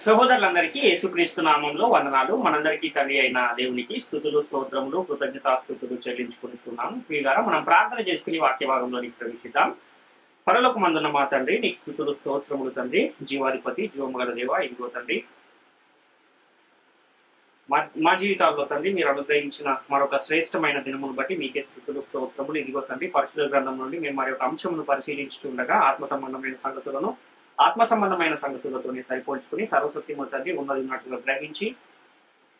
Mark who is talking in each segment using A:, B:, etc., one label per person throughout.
A: సహోదరులందరికీ యేసుక్రీస్తు నామంలో వందనాలు. మనందరికీ తండ్రి అయిన దేవునికి స్తుతులు, స్తోత్రములు, కృతజ్ఞతాస్తుతులు చెల్లించుకుంటున్నాం. ప్రియులారా, మనం ప్రార్థన చేసుకుని వాక్య భాగంలోనికి ప్రవేశిద్దాం. పరలోకమందున్న మా తండ్రి, నీకు స్తుతులు, స్తోత్రములు తండ్రి. జీవాధిపతి, జీవముగల దేవ, ఇదిగో తండ్రి, మా జీవితాల్లో తండ్రి మీరు అనుగ్రహించిన మరొక శ్రేష్టమైన దినమును బట్టి మీకే స్థుతులు, స్తోత్రములు. ఇదిగో తండ్రి, పరిశుద్ధ గ్రంథం నుండి మేము మరి ఒక అంశమును పరిశీలించుండగా ఆత్మ సంబంధమైన సంగతులతోనే సరిపోల్చుకుని సర్వసత్యము తండ్రి ఉన్నట్టుగా గ్రహించి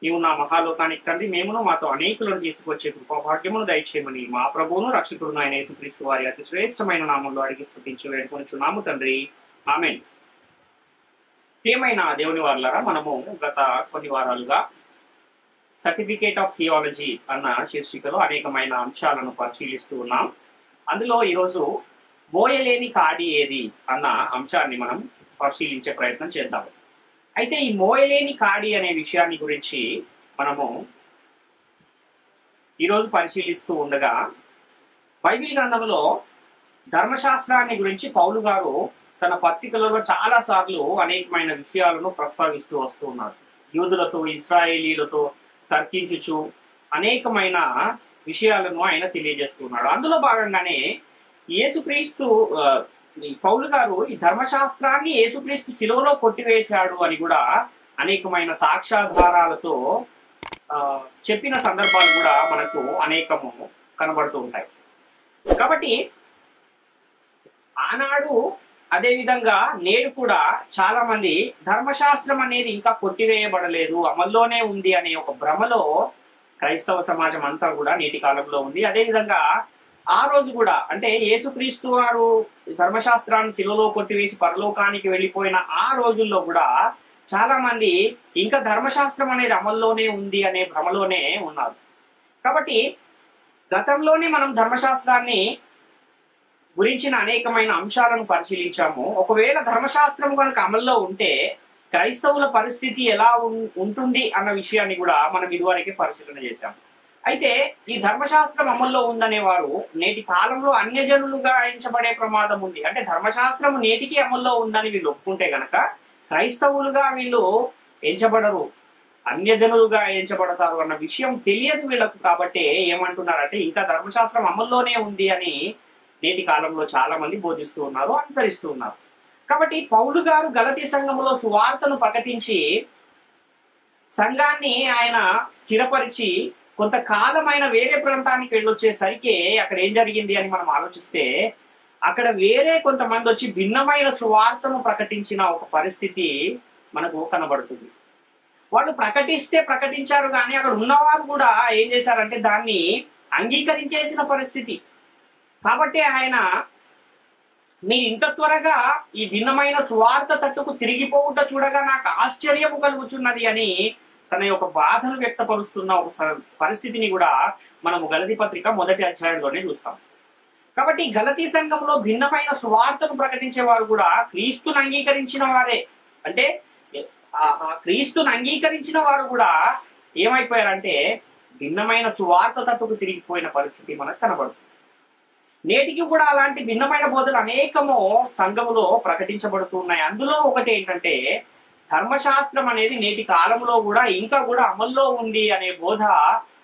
A: నీవు నా మహాలోకానికి తండ్రి మేమును మాతో అనేకులను తీసుకొచ్చే కృపాభాగ్యమును దయచేయమని మా ప్రభువును రక్షకుడు ఆయన యేసుక్రీస్తు వారి అతి శ్రేష్టమైన నామంలో అడిగి స్తుతించి వేడుకొనుచున్నాము తండ్రి. ఆమేన్. ప్రియమైన దేవుని వారలారా, మనము గత కొన్ని వారాలుగా సర్టిఫికేట్ ఆఫ్ థియాలజీ అన్న శీర్షికలో అనేకమైన అంశాలను పరిశీలిస్తూ ఉన్నాం. అందులో ఈరోజు మోయలేని కాడి ఏది అన్న అంశాన్ని మనం పరిశీలించే ప్రయత్నం చేద్దాం. అయితే ఈ మోయలేని కాడి అనే విషయాన్ని గురించి మనము ఈరోజు పరిశీలిస్తూ ఉండగా బైబిల్ గ్రంథంలో ధర్మశాస్త్రాన్ని గురించి పౌలు గారు తన పత్రికలలో చాలా సార్లు అనేకమైన విషయాలను ప్రస్తావిస్తూ వస్తూ ఉన్నారు. యూదులతో, ఇశ్రాయేలీలతో తర్కించుచు అనేకమైన విషయాలను ఆయన తెలియజేస్తున్నాడు. అందులో భాగంగానే యేసుక్రీస్తు పౌలు గారు ఈ ధర్మశాస్త్రాన్ని యేసుక్రీస్తు శిలువలో కొట్టివేశాడు అని కూడా అనేకమైన సాక్ష్యాధారాలతో చెప్పిన సందర్భాలు కూడా మనకు అనేకము కనబడుతూ ఉంటాయి. కాబట్టి ఆనాడు అదేవిధంగా నేడు కూడా చాలా మంది ధర్మశాస్త్రం అనేది ఇంకా కొట్టివేయబడలేదు, అమల్లోనే ఉంది అనే ఒక భ్రమలో క్రైస్తవ సమాజం అంతా కూడా నేటి కాలంలో ఉంది. అదేవిధంగా ఆ రోజు కూడా, అంటే యేసుక్రీస్తు వారు ధర్మశాస్త్రాన్ని శిలువలో కొట్టివేసి పరలోకానికి వెళ్ళిపోయిన ఆ రోజుల్లో కూడా చాలా మంది ఇంకా ధర్మశాస్త్రం అనేది అమల్లోనే ఉంది అనే భ్రమలోనే ఉన్నారు. కాబట్టి గతంలోనే మనం ధర్మశాస్త్రాన్ని గురించిన అనేకమైన అంశాలను పరిశీలించాము. ఒకవేళ ధర్మశాస్త్రం కనుక అమల్లో ఉంటే క్రైస్తవుల పరిస్థితి ఎలా ఉంటుంది అన్న విషయాన్ని కూడా మనం ఇదివరకే పరిశీలన చేశాం. అయితే ఈ ధర్మశాస్త్రం అమల్లో ఉందనే వారు నేటి కాలంలో అన్యజనులుగా ఎంచబడే ప్రమాదం ఉంది. అంటే ధర్మశాస్త్రం నేటికి అమల్లో ఉందని వీళ్ళు ఒప్పుకుంటే గనక క్రైస్తవులుగా వీళ్ళు ఎంచబడరు, అన్యజనులుగా ఎంచబడతారు అన్న విషయం తెలియదు వీళ్ళకు. కాబట్టి ఏమంటున్నారంటే ఇంకా ధర్మశాస్త్రం అమల్లోనే ఉంది అని నేటి కాలంలో చాలా మంది బోధిస్తూ ఉన్నారు, అనుసరిస్తూ ఉన్నారు. కాబట్టి పౌలు గారు గలతీ సంఘములో సువార్తను ప్రకటించి సంఘాన్ని ఆయన స్థిరపరిచి కొంతకాలమైన వేరే ప్రాంతానికి వెళ్ళొచ్చేసరికి అక్కడ ఏం జరిగింది అని మనం ఆలోచిస్తే అక్కడ వేరే కొంతమంది వచ్చి భిన్నమైన సువార్తను ప్రకటించిన ఒక పరిస్థితి మనకు కనబడుతుంది. వాళ్ళు ప్రకటించారు కానీ అక్కడ ఉన్నవారు కూడా ఏం చేశారంటే దాన్ని అంగీకరించేసిన పరిస్థితి. కాబట్టి ఆయన మీరు ఇంత త్వరగా ఈ భిన్నమైన సువార్త తట్టుకు తిరిగిపోవుట చూడగా నాకు ఆశ్చర్యము కలుగుచున్నది అని తన యొక్క బాధను వ్యక్తపరుస్తున్న ఒక పరిస్థితిని కూడా మనము గలతీ పత్రిక 1వ అధ్యాయంలోనే చూస్తాం. కాబట్టి గలతీ సంఘంలో భిన్నమైన సువార్తను ప్రకటించే వారు కూడా క్రీస్తును అంగీకరించిన వారే. అంటే ఆ క్రీస్తును అంగీకరించిన వారు కూడా ఏమైపోయారంటే భిన్నమైన సువార్త తట్టుకు తిరిగిపోయిన పరిస్థితి మనకు కనబడుతుంది. నేటికి కూడా అలాంటి భిన్నమైన బోధలు అనేకము సంఘములో ప్రకటించబడుతున్నాయి. అందులో ఒకటి ఏంటంటే ధర్మశాస్త్రం అనేది నేటి కాలంలో కూడా ఇంకా కూడా అమల్లో ఉంది అనే బోధ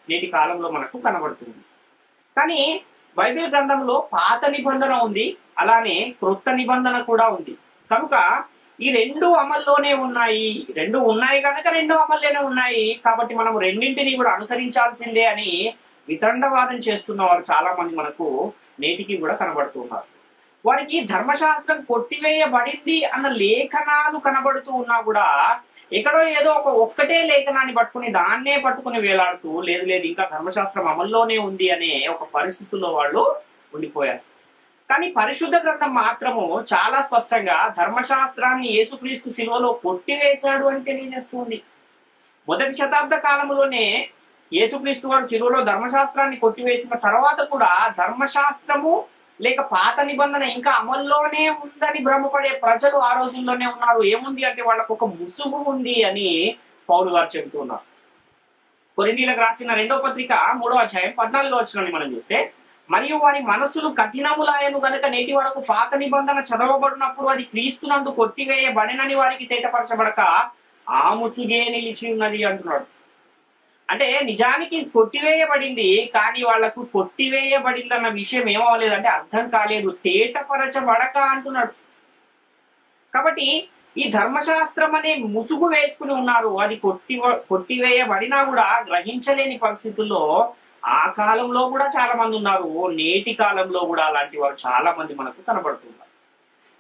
A: నేటి కాలంలో మనకు కనబడుతుంది. కానీ బైబిల్ గ్రంథంలో పాత నిబంధన ఉంది, అలానే క్రొత్త నిబంధన కూడా ఉంది. కనుక ఈ రెండు అమల్లోనే ఉన్నాయి. రెండు ఉన్నాయి కనుక రెండు అమల్లోనే ఉన్నాయి. కాబట్టి మనం రెండింటినీ కూడా అనుసరించాల్సిందే అని వితండవాదం చేస్తున్న వారు చాలా మంది మనకు నేటికి కూడా కనబడుతున్నారు. వారికి ధర్మశాస్త్రం కొట్టివేయబడింది అన్న లేఖనాలు కనబడుతూ ఉన్నా కూడా ఎక్కడో ఏదో ఒక్కటే లేఖనాన్ని పట్టుకుని దాన్నే పట్టుకుని వేలాడుతూ లేదు ఇంకా ధర్మశాస్త్రం అమల్లోనే ఉంది అనే ఒక పరిస్థితుల్లో వాళ్ళు ఉండిపోయారు. కానీ పరిశుద్ధ గ్రంథం మాత్రము చాలా స్పష్టంగా ధర్మశాస్త్రాన్ని యేసుక్రీస్తు శిలువలో కొట్టివేశాడు అని తెలియజేస్తుంది. 1వ శతాబ్ద కాలంలోనే యేసుక్రీస్తు వారు శిలువలో ధర్మశాస్త్రాన్ని కొట్టివేసిన తర్వాత కూడా ధర్మశాస్త్రము లేక పాత నిబంధన ఇంకా అమల్లోనే ఉందని భ్రమపడే ప్రజలు ఆ రోజుల్లోనే ఉన్నారు. ఏముంది అంటే వాళ్ళకు ఒక ముసుగు ఉంది అని పౌలు గారు చెబుతున్నారు. కొరింథీయులకు రాసిన 2వ పత్రిక 3వ అధ్యాయం 14వ వచనాన్ని మనం చూస్తే, మరియు వారి మనస్సులు కఠినములాయను గనుక నేటి వరకు పాత నిబంధన చదవబడినప్పుడు అది క్రీస్తునందు కొట్టివేయబడినని వారికి తేటపరచబడక ఆ ముసుగే నిలిచి ఉన్నది అంటున్నాడు. అంటే నిజానికి కొట్టివేయబడింది, కానీ వాళ్లకు కొట్టివేయబడింది అన్న విషయం ఏమవలేదంటే అర్థం కాలేదు, తేటపరచబడక అంటున్నాడు. కాబట్టి ఈ ధర్మశాస్త్రం అనే ముసుగు వేసుకుని ఉన్నారు. అది కొట్టివేయబడినా కూడా గ్రహించలేని పరిస్థితుల్లో ఆ కాలంలో కూడా చాలా మంది ఉన్నారు, నేటి కాలంలో కూడా అలాంటి వారు చాలా మంది మనకు కనబడుతున్నారు.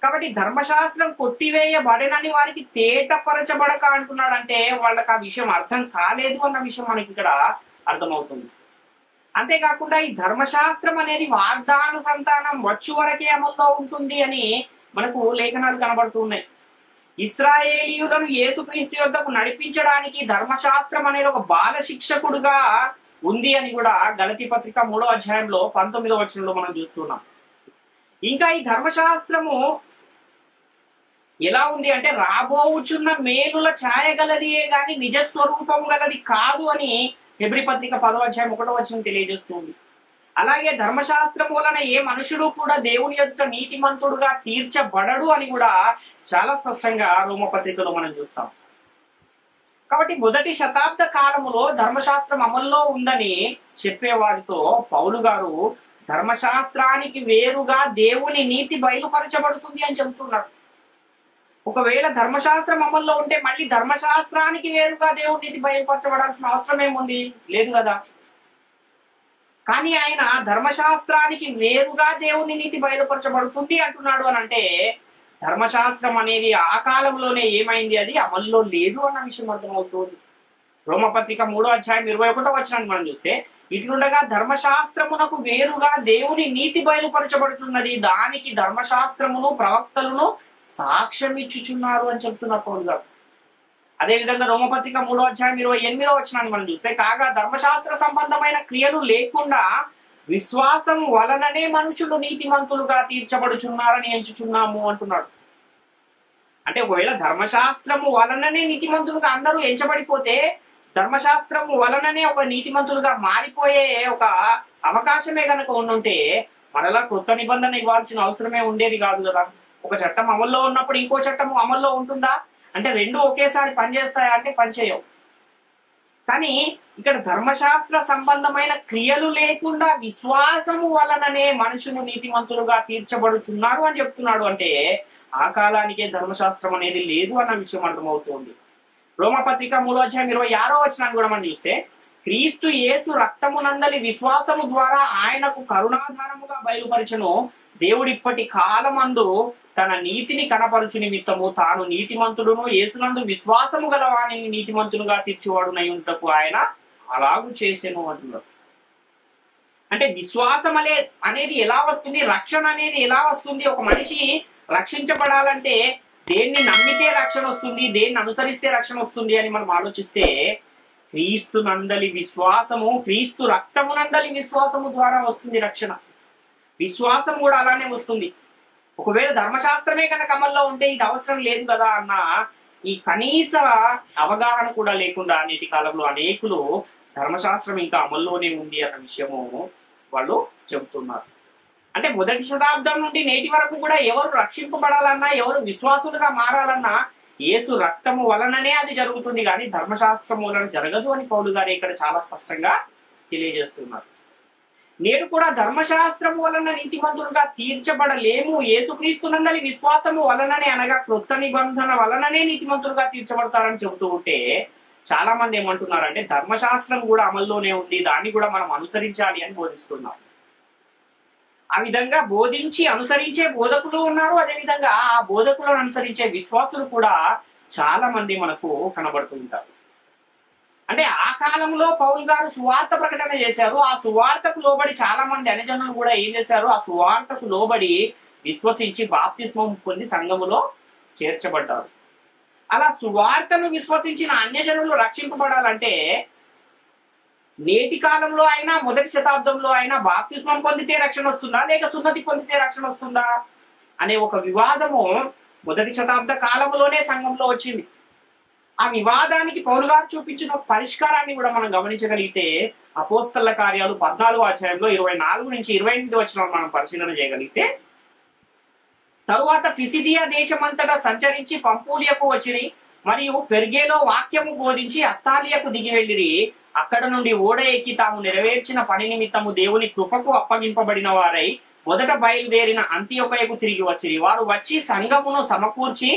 A: కాబట్టి ధర్మశాస్త్రం కొట్టివేయబడినని వారికి తేటపరచబడక అంటున్నాడంటే వాళ్ళకి ఆ విషయం అర్థం కాలేదు అన్న విషయం మనకి ఇక్కడ అర్థమవుతుంది. అంతేకాకుండా ఈ ధర్మశాస్త్రం అనేది వాగ్దాన సంతానం వచ్చు వరకే అమల్లో ఉంటుంది అని మనకు లేఖనాలు కనబడుతున్నాయి. ఇశ్రాయేలీయులను యేసుక్రీస్తు యొద్దకు నడిపించడానికి ధర్మశాస్త్రం అనేది ఒక బాల శిక్షకుడుగా ఉంది అని కూడా గలతీ పత్రిక 3వ అధ్యాయంలో 19వ వచనంలో మనం చూస్తున్నాం. ఇంకా ఈ ధర్మశాస్త్రము ఎలా ఉంది అంటే రాబోచున్న మేలుల ఛాయ గలదియే గాని నిజ స్వరూపం గలది కాదు అని హెబ్రీ పత్రిక 10వ అధ్యాయం 1వ వచనం తెలియజేస్తుంది. అలాగే ధర్మశాస్త్రం వలన ఏ మనుషుడు కూడా దేవుని యొక్క నీతిమంతుడుగా తీర్చబడడు అని కూడా చాలా స్పష్టంగా రోమపత్రికలో మనం చూస్తాం. కాబట్టి మొదటి శతాబ్ద కాలములో ధర్మశాస్త్రం అమల్లో ఉందని చెప్పేవారితో పౌలు గారు ధర్మశాస్త్రానికి వేరుగా దేవుని నీతి బయలుపరచబడుతుంది అని చెబుతున్నారు. ఒకవేళ ధర్మశాస్త్రం అమల్లో ఉంటే మళ్ళీ ధర్మశాస్త్రానికి వేరుగా దేవుని నీతి బయలుపరచబడాల్సిన అవసరం ఏముంది? లేదు కదా. కానీ ఆయన ధర్మశాస్త్రానికి వేరుగా దేవుని నీతి బయలుపరచబడుతుంది అంటున్నాడు అని అంటే ధర్మశాస్త్రం అనేది ఆ కాలంలోనే ఏమైంది, అది అమల్లో లేదు అన్న విషయం అర్థమవుతుంది. రోమపత్రిక 3వ అధ్యాయం 21వ వచనాన్ని మనం చూస్తే ఇట్లుండగా ధర్మశాస్త్రమునకు వేరుగా దేవుని నీతి బయలుపరచబడుతున్నది, దానికి ధర్మశాస్త్రమును ప్రవక్తలను సాక్ష్యం ఇచ్చుచున్నారు అని చెప్తున్నారు పౌలు గారు. అదేవిధంగా రోమపత్రిక 3వ అధ్యాయం 28వ వచనాన్ని మనం చూస్తే కాగా ధర్మశాస్త్ర సంబంధమైన క్రియలు లేకుండా విశ్వాసం వలననే మనుషులు నీతిమంతులుగా తీర్చబడుచున్నారని ఎంచుచున్నాము అంటున్నాడు. అంటే ఒకవేళ ధర్మశాస్త్రము వలననే నీతిమంతులుగా అందరూ ఎంచబడిపోతే ధర్మశాస్త్రము వలననే ఒక నీతిమంతులుగా మారిపోయే ఒక అవకాశమే కనుక ఉండుంటే మరలా కొత్త నిబంధన ఇవ్వాల్సిన అవసరమే ఉండేది కాదు కదా. ఒక చట్టం అమల్లో ఉన్నప్పుడు ఇంకో చట్టం అమల్లో ఉంటుందా అంటే రెండు ఒకేసారి పనిచేస్తాయా అంటే పనిచేయవు. కానీ ఇక్కడ ధర్మశాస్త్ర సంబంధమైన క్రియలు లేకుండా విశ్వాసము వలననే మనుషులు నీతిమంతులుగా తీర్చబడుచున్నారు అని చెప్తున్నాడు. అంటే ఆ కాలానికే ధర్మశాస్త్రం అనేది లేదు అన్న విషయం అర్థమవుతుంది. రోమపత్రిక 3వ అధ్యాయం 26వ వచనాన్ని కూడా మనం చూస్తే క్రీస్తు యేసు రక్తమునందలి విశ్వాసము ద్వారా ఆయనకు కరుణాధారముగా బయలుపరచను దేవుడిప్పటి కాలమందు తన నీతిని కనపరుచు నిమిత్తము తాను నీతిమంతుడును యేసునందు విశ్వాసము గల వానిని నీతిమంతులుగా తీర్చువాడునై ఉంటకు ఆయన అలాగూ చేసెను అంటున్నారు. అంటే విశ్వాసం అనేది ఎలా వస్తుంది, రక్షణ అనేది ఎలా వస్తుంది? ఒక మనిషి రక్షించబడాలంటే దేన్ని నమ్మితే రక్షణ వస్తుంది, దేన్ని అనుసరిస్తే రక్షణ వస్తుంది అని మనం ఆలోచిస్తే క్రీస్తు నందలి విశ్వాసము, క్రీస్తు రక్తమునందలి విశ్వాసము ద్వారా వస్తుంది రక్షణ. విశ్వాసం కూడా అలానే వస్తుంది. ఒకవేళ ధర్మశాస్త్రమే కనుక అమల్లో ఉంటే ఇది అవసరం లేదు కదా అన్న ఈ కనీస అవగాహన కూడా లేకుండా నేటి కాలంలో అనేకులు ధర్మశాస్త్రం ఇంకా అమల్లోనే ఉంది అన్న విషయము వాళ్ళు చెబుతున్నారు. అంటే మొదటి శతాబ్దం నుండి నేటి వరకు కూడా ఎవరు రక్షింపబడాలన్నా, ఎవరు విశ్వాసులుగా మారాలన్నా యేసు రక్తము వలననే అది జరుగుతుంది, కానీ ధర్మశాస్త్రం వలన జరగదు అని పౌలు గారు ఇక్కడ చాలా స్పష్టంగా తెలియజేస్తున్నారు. నేడు కూడా ధర్మశాస్త్రము వలన నీతిమంతులుగా తీర్చబడలేము, యేసుక్రీస్తునందలి విశ్వాసము వలననే అనగా క్రొత్త నిబంధన వలననే నీతిమంతులుగా తీర్చబడతారని చెబుతూ ఉంటే చాలా మంది ఏమంటున్నారంటే ధర్మశాస్త్రం కూడా అమల్లోనే ఉంది, దాన్ని కూడా మనం అనుసరించాలి అని బోధిస్తున్నారు. ఆ విధంగా బోధించి అనుసరించే బోధకులు ఉన్నారు, అదేవిధంగా ఆ బోధకులను అనుసరించే విశ్వాసులు కూడా చాలా మంది మనకు కనబడుతుంటారు. అంటే ఆ కాలంలో పౌలు గారు సువార్త ప్రకటన చేశారు. ఆ సువార్తకు లోబడి చాలా మంది అన్యజనులు కూడా ఏం చేశారు, ఆ సువార్తకు లోబడి విశ్వసించి బాప్తిస్మం పొంది సంఘములో చేర్చబడ్డారు. అలా సువార్తను విశ్వసించిన అన్యజనులు రక్షింపబడాలంటే నేటి కాలంలో అయినా మొదటి శతాబ్దంలో అయినా బాప్తిస్మం పొందితే రక్షణ వస్తుందా, లేక సున్నతి పొందితే రక్షణ వస్తుందా అనే ఒక వివాదము మొదటి శతాబ్ద కాలంలోనే సంఘంలో వచ్చింది. ఆ వివాదానికి పౌలు గారు చూపించిన పరిష్కారాన్ని కూడా మనం గమనించగలిగితే అపోస్తల కార్యాలు 14వ అధ్యాయంలో 24 నుంచి 28 వచనాలు మనం పరిశీలన చేయగలిగితే, తరువాత ఫిసిదియా దేశమంతటా సంచరించి పంపూలియకు వచ్చిరి, మరియు పెర్గేలో వాక్యము బోధించి అత్తాలియకు దిగి వెళ్ళిరి. అక్కడ నుండి ఓడ ఎక్కి తాము నెరవేర్చిన పని నిమిత్తము దేవుని కృపకు అప్పగింపబడిన వారై మొదట బయలుదేరిన అంతియొకయకు తిరిగి వచ్చిరి. వారు వచ్చి సంఘమును సమకూర్చి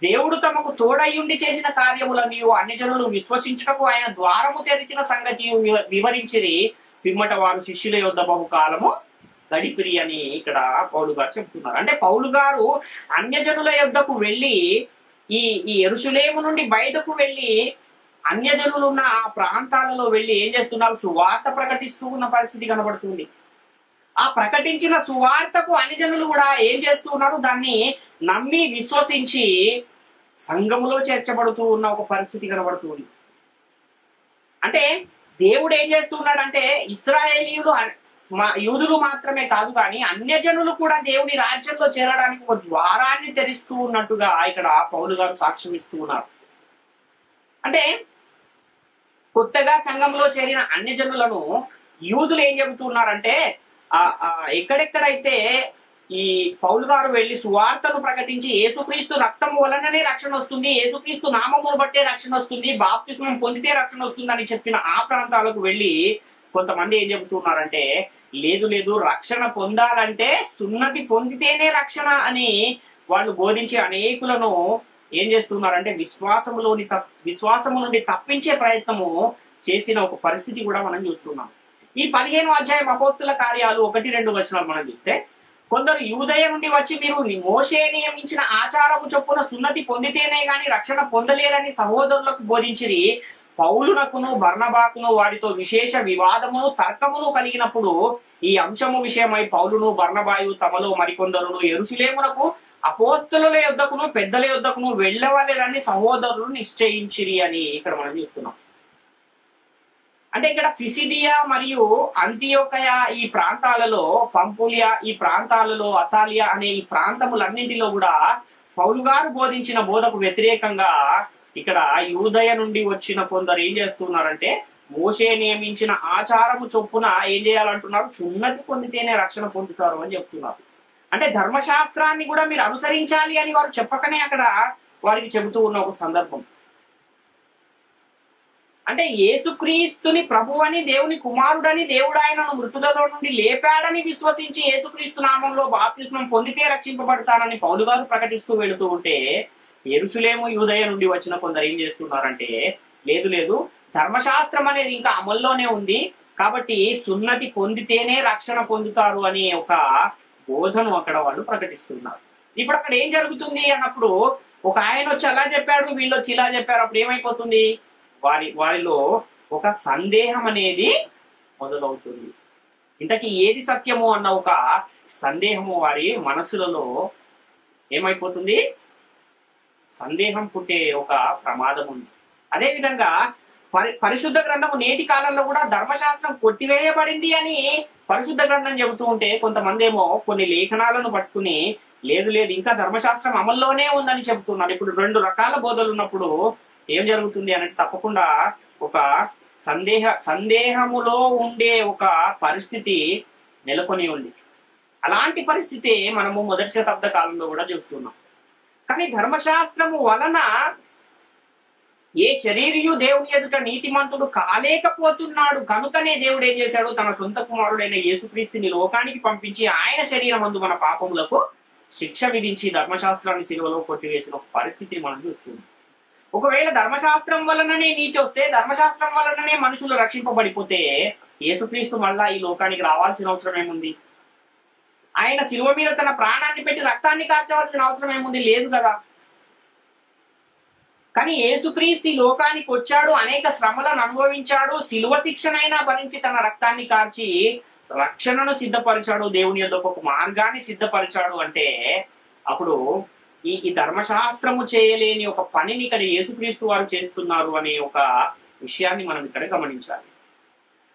A: దేవుడు తమకు తోడయుండి చేసిన కార్యములన్నీ అన్యజనులు విశ్వసించుటకు ఆయన ద్వారము తెరిచిన సంగతి వివరించిరి. పిమ్మట వారు శిష్యుల యొద్ద బహుకాలము గడిపిరి అని ఇక్కడ పౌలు గారు చెప్తున్నారు. అంటే పౌలు గారు అన్యజనుల యొద్దకు వెళ్ళి ఈ యెరూషలేము నుండి బయటకు వెళ్ళి అన్యజనులు ఉన్న ఆ ప్రాంతాలలో వెళ్ళి ఏం చేస్తున్నారు? సువార్త ప్రకటిస్తూ ఉన్న పరిస్థితి కనబడుతుంది. ఆ ప్రకటించిన సువార్తకు అన్యజనులు కూడా ఏం చేస్తూ ఉన్నారు? దాన్ని నమ్మి విశ్వసించి సంఘములో చేర్చబడుతూ ఉన్న ఒక పరిస్థితి కనబడుతుంది. అంటే దేవుడు ఏం చేస్తున్నాడంటే ఇశ్రాయేలీయులు యూదులు మాత్రమే కాదు కానీ అన్యజనులు కూడా దేవుని రాజ్యంలో చేరడానికి ఒక ద్వారాన్ని తెరుస్తూ ఉన్నట్టుగా ఇక్కడ పౌలు గారు సాక్ష్యం ఇస్తూ ఉన్నారు. అంటే కొత్తగా సంఘంలో చేరిన అన్యజనులను యూదులు ఏం చెబుతున్నారంటే ఎక్కడెక్కడైతే ఈ పౌలు గారు వెళ్లి సువార్తను ప్రకటించి యేసుక్రీస్తు రక్తము వలననే రక్షణ వస్తుంది, యేసుక్రీస్తు నామమును బట్టే రక్షణ వస్తుంది, బాప్తిస్మం పొందితే రక్షణ వస్తుంది అని చెప్పిన ఆ ప్రాంతాలకు వెళ్ళి కొంతమంది ఏం చెబుతున్నారంటే లేదు రక్షణ పొందాలంటే సున్నతి పొందితేనే రక్షణ అని వాళ్ళు బోధించే అనేకులను ఏం చేస్తున్నారంటే విశ్వాసము నుండి తప్పించే ప్రయత్నము చేసిన ఒక పరిస్థితి కూడా మనం చూస్తున్నాం. ఈ 15వ అధ్యాయం అపోస్తుల కార్యాలు 1-2 వచనాలు మనం చూస్తే, కొందరు యూదయ నుండి వచ్చి మీరు మోషే నియమించిన ఆచారము చొప్పున సున్నతి పొందితేనే గాని రక్షణ పొందలేరని సహోదరులకు బోధించిరి. పౌలునకును బర్నబాకును వారితో విశేష వివాదమును తర్కమును కలిగినప్పుడు ఈ అంశము విషయమై పౌలును బర్నబాయు తమలో మరికొందరును యెరూషలేమునకు అపోస్తలుల యొద్దకును పెద్దల యొద్దకును వెళ్ళవలెనని సహోదరులు నిశ్చయించిరి అని ఇక్కడ మనం చూస్తున్నాం. అంటే ఇక్కడ ఫిసిదియా మరియు అంతియోకయ ఈ ప్రాంతాలలో, పంపులియా ఈ ప్రాంతాలలో, అతాలియా అనే ఈ ప్రాంతములన్నింటిలో కూడా పౌలు గారు బోధించిన బోధకు వ్యతిరేకంగా ఇక్కడ యూదయ నుండి వచ్చిన కొందరు ఏం చేస్తున్నారంటే మోషే నియమించిన ఆచారము చొప్పున ఏం చేయాలంటున్నారు? సున్నతి పొందితేనే రక్షణ పొందుతారు అని చెప్తున్నారు. అంటే ధర్మశాస్త్రాన్ని కూడా మీరు అనుసరించాలి అని వారు చెప్పకనే అక్కడ వారికి చెబుతూ ఉన్న ఒక సందర్భం. అంటే యేసుక్రీస్తుని ప్రభు అని, దేవుని కుమారుడని, దేవుడు ఆయనను మృతులలో నుండి లేపాడని విశ్వసించి యేసుక్రీస్తు నామంలో బాప్తిస్మం పొందితే రక్షింపబడతానని పౌలు గారు ప్రకటిస్తూ వెళుతూ ఉంటే యెరూషలేము యూదయ నుండి వచ్చిన కొందరు ఏం చేస్తున్నారంటే లేదు ధర్మశాస్త్రం అనేది ఇంకా అమల్లోనే ఉంది కాబట్టి సున్నతి పొందితేనే రక్షణ పొందుతారు అనే ఒక బోధను అక్కడ వాళ్ళు ప్రకటిస్తున్నారు. ఇప్పుడు అక్కడ ఏం జరుగుతుంది అన్నప్పుడు ఒక ఆయన వచ్చి అలా చెప్పాడు, వీళ్ళు వచ్చి ఇలా చెప్పారు. అప్పుడు ఏమైపోతుంది? వారిలో ఒక సందేహం అనేది మొదలవుతుంది. ఇంతకీ ఏది సత్యము అన్న ఒక సందేహము వారి మనసులలో ఏమైపోతుంది? సందేహం పుట్టే ఒక ప్రమాదం ఉంది. అదే విధంగా పరిశుద్ధ గ్రంథము నేటి కాలంలో కూడా ధర్మశాస్త్రం కొట్టివేయబడింది అని పరిశుద్ధ గ్రంథం చెబుతూ ఉంటే కొంతమంది ఏమో కొన్ని లేఖనాలను పట్టుకుని లేదు ఇంకా ధర్మశాస్త్రం అమల్లోనే ఉందని చెబుతున్నారు. ఇప్పుడు 2 రకాల బోధలు ఉన్నప్పుడు ఏం జరుగుతుంది అంటే తప్పకుండా ఒక సందేహములో ఉండే ఒక పరిస్థితి నెలకొని ఉంది. అలాంటి పరిస్థితి మనము మొదటి శతాబ్ద కాలంలో కూడా చూస్తున్నాం. కానీ ధర్మశాస్త్రము వలన ఏ శరీరియు దేవుని ఎదుట నీతిమంతుడు కాలేకపోతున్నాడు కనుకనే దేవుడు ఏం చేశాడు? తన సొంత కుమారుడైన యేసుక్రీస్తుని లోకానికి పంపించి ఆయన శరీరమందు మన పాపములకు శిక్ష విధించి ధర్మశాస్త్రాన్ని శిలువలో కొట్టివేసిన పరిస్థితిని మనం చూస్తున్నాం. ఒకవేళ ధర్మశాస్త్రం వలననే నీతి వస్తే, ధర్మశాస్త్రం వలననే మనుషులు రక్షింపబడిపోతే యేసుక్రీస్తు మళ్ళా ఈ లోకానికి రావాల్సిన అవసరం ఏముంది? ఆయన శిలువ మీద తన ప్రాణాన్ని పెట్టి రక్తాన్ని కార్చవలసిన అవసరం ఏముంది? లేదు కదా. కానీ యేసుక్రీస్తు ఈ లోకానికి వచ్చాడు, అనేక శ్రమలను అనుభవించాడు, శిలువ శిక్షనైనా భరించి తన రక్తాన్ని కార్చి రక్షణను సిద్ధపరిచాడు, దేవుని యొద్ద ఒక మార్గాన్ని సిద్ధపరిచాడు. అంటే అప్పుడు ఈ ధర్మశాస్త్రము చేయలేని ఒక పనిని ఇక్కడ యేసుక్రీస్తు వారు చేస్తున్నారు అనే ఒక విషయాన్ని మనం ఇక్కడ గమనించాలి.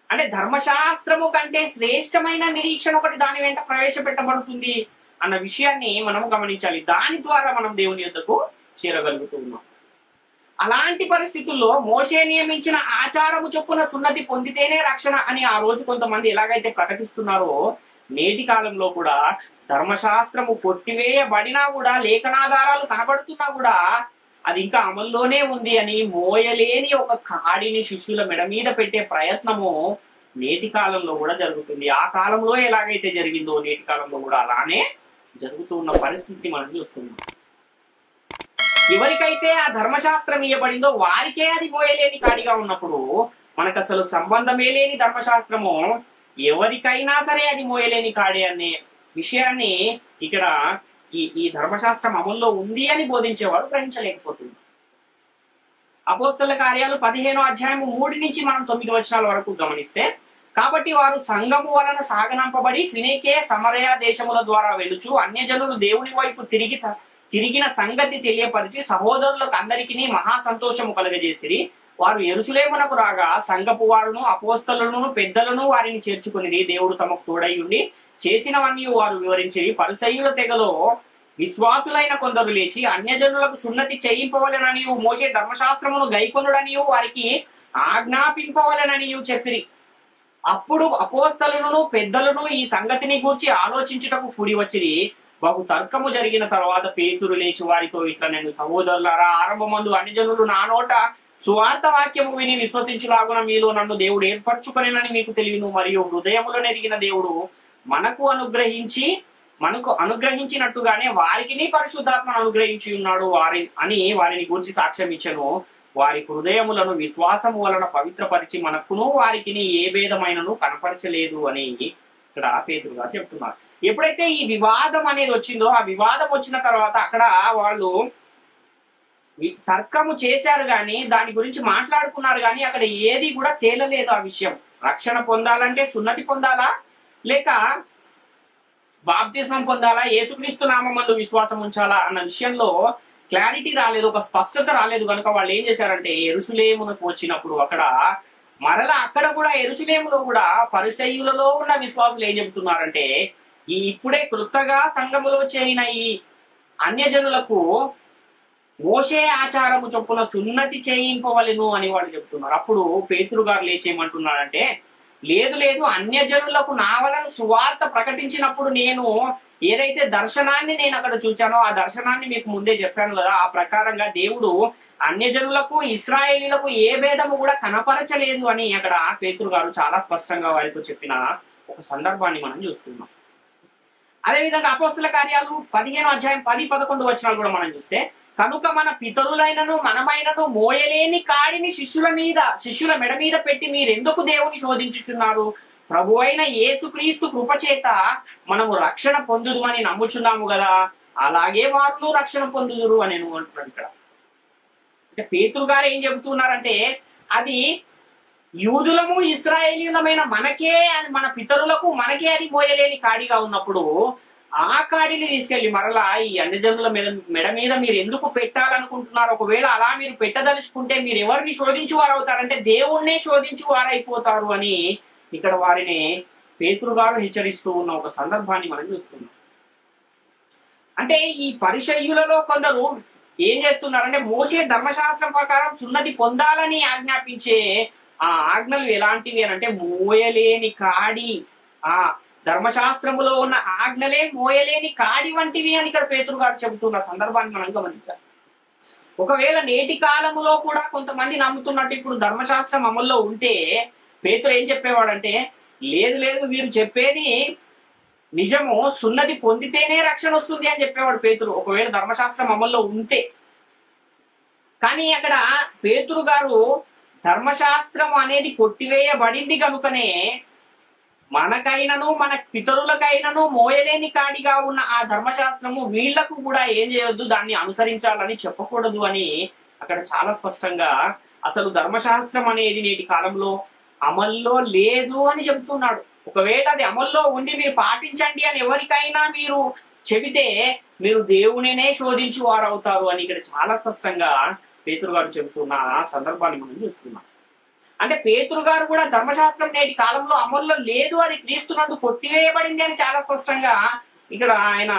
A: అంటే ధర్మశాస్త్రము కంటే శ్రేష్టమైన నిరీక్షణ ఒకటి దాని వెంట ప్రవేశపెట్టబడుతుంది అన్న విషయాన్ని మనం గమనించాలి. దాని ద్వారా మనం దేవుని యొద్దకు చేరగలుగుతూ ఉన్నాం. అలాంటి పరిస్థితుల్లో మోషే నియమించిన ఆచారము చొప్పున సున్నతి పొందితేనే రక్షణ అని ఆ రోజు కొంతమంది ఎలాగైతే ప్రకటిస్తున్నారో నేటి కాలంలో కూడా ధర్మశాస్త్రము కొట్టివేయబడినా కూడా, లేఖనాధారాలు కనబడుతున్నా కూడా అది ఇంకా అమల్లోనే ఉంది అని మోయలేని ఒక కాడిని శిష్యుల మెడ మీద పెట్టే ప్రయత్నము నేటి కాలంలో కూడా జరుగుతుంది. ఆ కాలంలో ఎలాగైతే జరిగిందో నేటి కాలంలో కూడా అలానే జరుగుతూ ఉన్న పరిస్థితిని మనం చూస్తున్నాం. ఎవరికైతే ఆ ధర్మశాస్త్రం ఇవ్వబడిందో వారికే అది మోయలేని కాడిగా ఉన్నప్పుడు మనకు అసలు సంబంధమే లేని ధర్మశాస్త్రము ఎవరికైనా సరే అది మోయలేని కాడి అనే విషయాన్ని ఇక్కడ ఈ ధర్మశాస్త్రం అమల్లో ఉంది అని బోధించేవారు గ్రహించలేకపోతుంది. అపోస్తల కార్యాలు 15వ అధ్యాయము 3 నుంచి మనం 9 వచనాల వరకు గమనిస్తే, కాబట్టి వారు సంఘము వలన సాగనంపబడి ఫినికే సమరయ దేశముల ద్వారా వెలుచు అన్యజనులు దేవుని వైపు తిరిగిన సంగతి తెలియపరిచి సహోదరులకు అందరికీ మహా సంతోషము కలుగజేసిరి. వారు యెరూషలేమునకు రాగా సంఘపు వారును అపోస్తలులను పెద్దలను వారిని చేర్చుకుని దేవుడు తమకు తోడై ఉండి చేసినవన్నీ వారు వివరించిరి. పరిసయ్యుల తెగలో విశ్వాసులైన కొందరు లేచి అన్యజనులకు సున్నతి చేయింపవలెననియు మోషే ధర్మశాస్త్రమును గైకొనుడనియు వారికి ఆజ్ఞాపింపవలెననియు చెప్పిరి. అప్పుడు అపోస్తలులను పెద్దలను ఈ సంగతిని గూర్చి ఆలోచించుటకు కూడి వచ్చిరి. బహు తర్కము జరిగిన తర్వాత పేతురు లేచి వారితో ఇట్లా, నేను సహోదరులారా, ఆరంభమందు అన్యజనులు నా నోట సువార్త వాక్యము విని విశ్వసించులాగున మీలో నన్ను దేవుడు ఏర్పరచుకొనేనని మీకు తెలియను. మరియు హృదయములను ఎరిగిన దేవుడు మనకు అనుగ్రహించినట్టుగానే వారికి పరిశుద్ధాత్మను అనుగ్రహించి ఉన్నాడు వారిని గూర్చి సాక్ష్యం ఇచ్చెను. వారి హృదయములను విశ్వాసము వలన పవిత్రపరిచి మనకును వారికి ఏ భేదమైనను కనపరచలేదు అని ఇక్కడ పేతురు గారు చెప్తున్నారు. ఎప్పుడైతే ఈ వివాదం అనేది వచ్చిందో, ఆ వివాదం వచ్చిన తర్వాత అక్కడ వాళ్ళు తర్కము చేశారు కానీ దాని గురించి మాట్లాడుకున్నారు కానీ అక్కడ ఏది కూడా తేలలేదు. ఆ విషయం రక్షణ పొందాలంటే సున్నతి పొందాలా లేక బాప్తిస్మం పొందాలా, యేసుక్రీస్తు నామమందు విశ్వాసం ఉంచాలా అన్న విషయంలో క్లారిటీ రాలేదు, ఒక స్పష్టత రాలేదు. కనుక వాళ్ళు ఏం చేశారంటే యెరూషలేమునకు వచ్చినప్పుడు అక్కడ కూడా యెరూషలేములో కూడా పరిసయ్యులలో ఉన్న విశ్వాసులు ఏం చెబుతున్నారంటే, ఇప్పుడే క్రొత్తగా సంఘములో చేరిన ఈ అన్యజనులకు మోషే ఆచారము చొప్పున సున్నతి చేయింపవలెను అని వాళ్ళు చెప్తున్నారు. అప్పుడు పేతురు గారు లేచేయమంటున్నాడంటే, లేదు లేదు, అన్యజనులకు నా వలన సువార్త ప్రకటించినప్పుడు నేను ఏదైతే దర్శనాన్ని నేను అక్కడ చూచానో ఆ దర్శనాన్ని మీకు ముందే చెప్పాను కదా, ఆ ప్రకారంగా దేవుడు అన్యజనులకు ఇశ్రాయేలీలకు ఏ భేదము కూడా కనపరచలేదు అని అక్కడ పేతురు గారు చాలా స్పష్టంగా వారితో చెప్పిన ఒక సందర్భాన్ని మనం చూస్తున్నాం. అదేవిధంగా అపోస్తల కార్యాలు 15వ అధ్యాయం 10-11 వచనాలు కూడా మనం చూస్తే, కనుక మన పితరులైనను మనమైనను మోయలేని కాడిని శిష్యుల మెడ మీద పెట్టి మీరెందుకు దేవుని శోధించుచున్నారు? ప్రభు అయిన యేసుక్రీస్తు కృపచేత మనము రక్షణ పొందుదుమని నమ్ముచున్నాము కదా, అలాగే వారు రక్షణ పొందుదురు అని అంటున్నాడు ఇక్కడ. అంటే పేతురు గారు ఏం చెబుతున్నారంటే, అది యూదులము ఇశ్రాయేలీయులమైన మన పితరులకు మనకే అది మోయలేని కాడిగా ఉన్నప్పుడు ఆ కాడిని తీసుకెళ్లి మరలా ఈ అన్యజనుల మెడ మీద మీరు ఎందుకు పెట్టాలనుకుంటున్నారు? ఒకవేళ అలా మీరు పెట్టదలుచుకుంటే మీరు ఎవరిని శోధించు వారు అవుతారంటే దేవుణ్ణే శోధించు వారైపోతారు అని ఇక్కడ వారిని పేతురు గారు హెచ్చరిస్తూ ఉన్న ఒక సందర్భాన్ని మనం చూస్తున్నాం. అంటే ఈ పరిసయ్యులలో కొందరు ఏం చేస్తున్నారంటే, మోషే ధర్మశాస్త్రం ప్రకారం సున్నతి పొందాలని ఆజ్ఞాపించే ఆ ఆజ్ఞలు ఎలాంటివి అని అంటే, మోయలేని కాడి, ఆ ధర్మశాస్త్రములో ఉన్న ఆజ్ఞలే మోయలేని కాడి వంటివి అని ఇక్కడ పేతురు గారు చెబుతున్న సందర్భాన్ని మనం గమనించాలి. ఒకవేళ నేటి కాలములో కూడా కొంతమంది నమ్ముతున్నట్టు ఇప్పుడు ధర్మశాస్త్రం అమల్లో ఉంటే పేతురు ఏం చెప్పేవాడంటే, లేదు లేదు, వీరు చెప్పేది నిజము, సున్నతి పొందితేనే రక్షణ వస్తుంది అని చెప్పేవాడు పేతురు, ఒకవేళ ధర్మశాస్త్రం అమల్లో ఉంటే. కానీ అక్కడ పేతురు గారు ధర్మశాస్త్రం అనేది కొట్టివేయబడింది కనుకనే మనకైనను మన పితరులకైనను మోయలేని కాడిగా ఉన్న ఆ ధర్మశాస్త్రము వీళ్లకు కూడా ఏం చేయొద్దు, దాన్ని అనుసరించాలని చెప్పకూడదు అని అక్కడ చాలా స్పష్టంగా అసలు ధర్మశాస్త్రం అనేది నేటి కాలంలో అమల్లో లేదు అని చెబుతున్నాడు. ఒకవేళ అది అమల్లో ఉండి మీరు పాటించండి అని ఎవరికైనా మీరు చెబితే మీరు దేవునినే శోధించు వారు అవుతారు అని ఇక్కడ చాలా స్పష్టంగా పేతురు గారు చెబుతున్న ఆ సందర్భాన్ని మనం చూస్తున్నాం. అంటే పేతురు గారు కూడా ధర్మశాస్త్రం నేటి కాలంలో అమల్లో లేదు, అది క్రీస్తునందు కొట్టివేయబడింది అని చాలా స్పష్టంగా ఇక్కడ ఆయన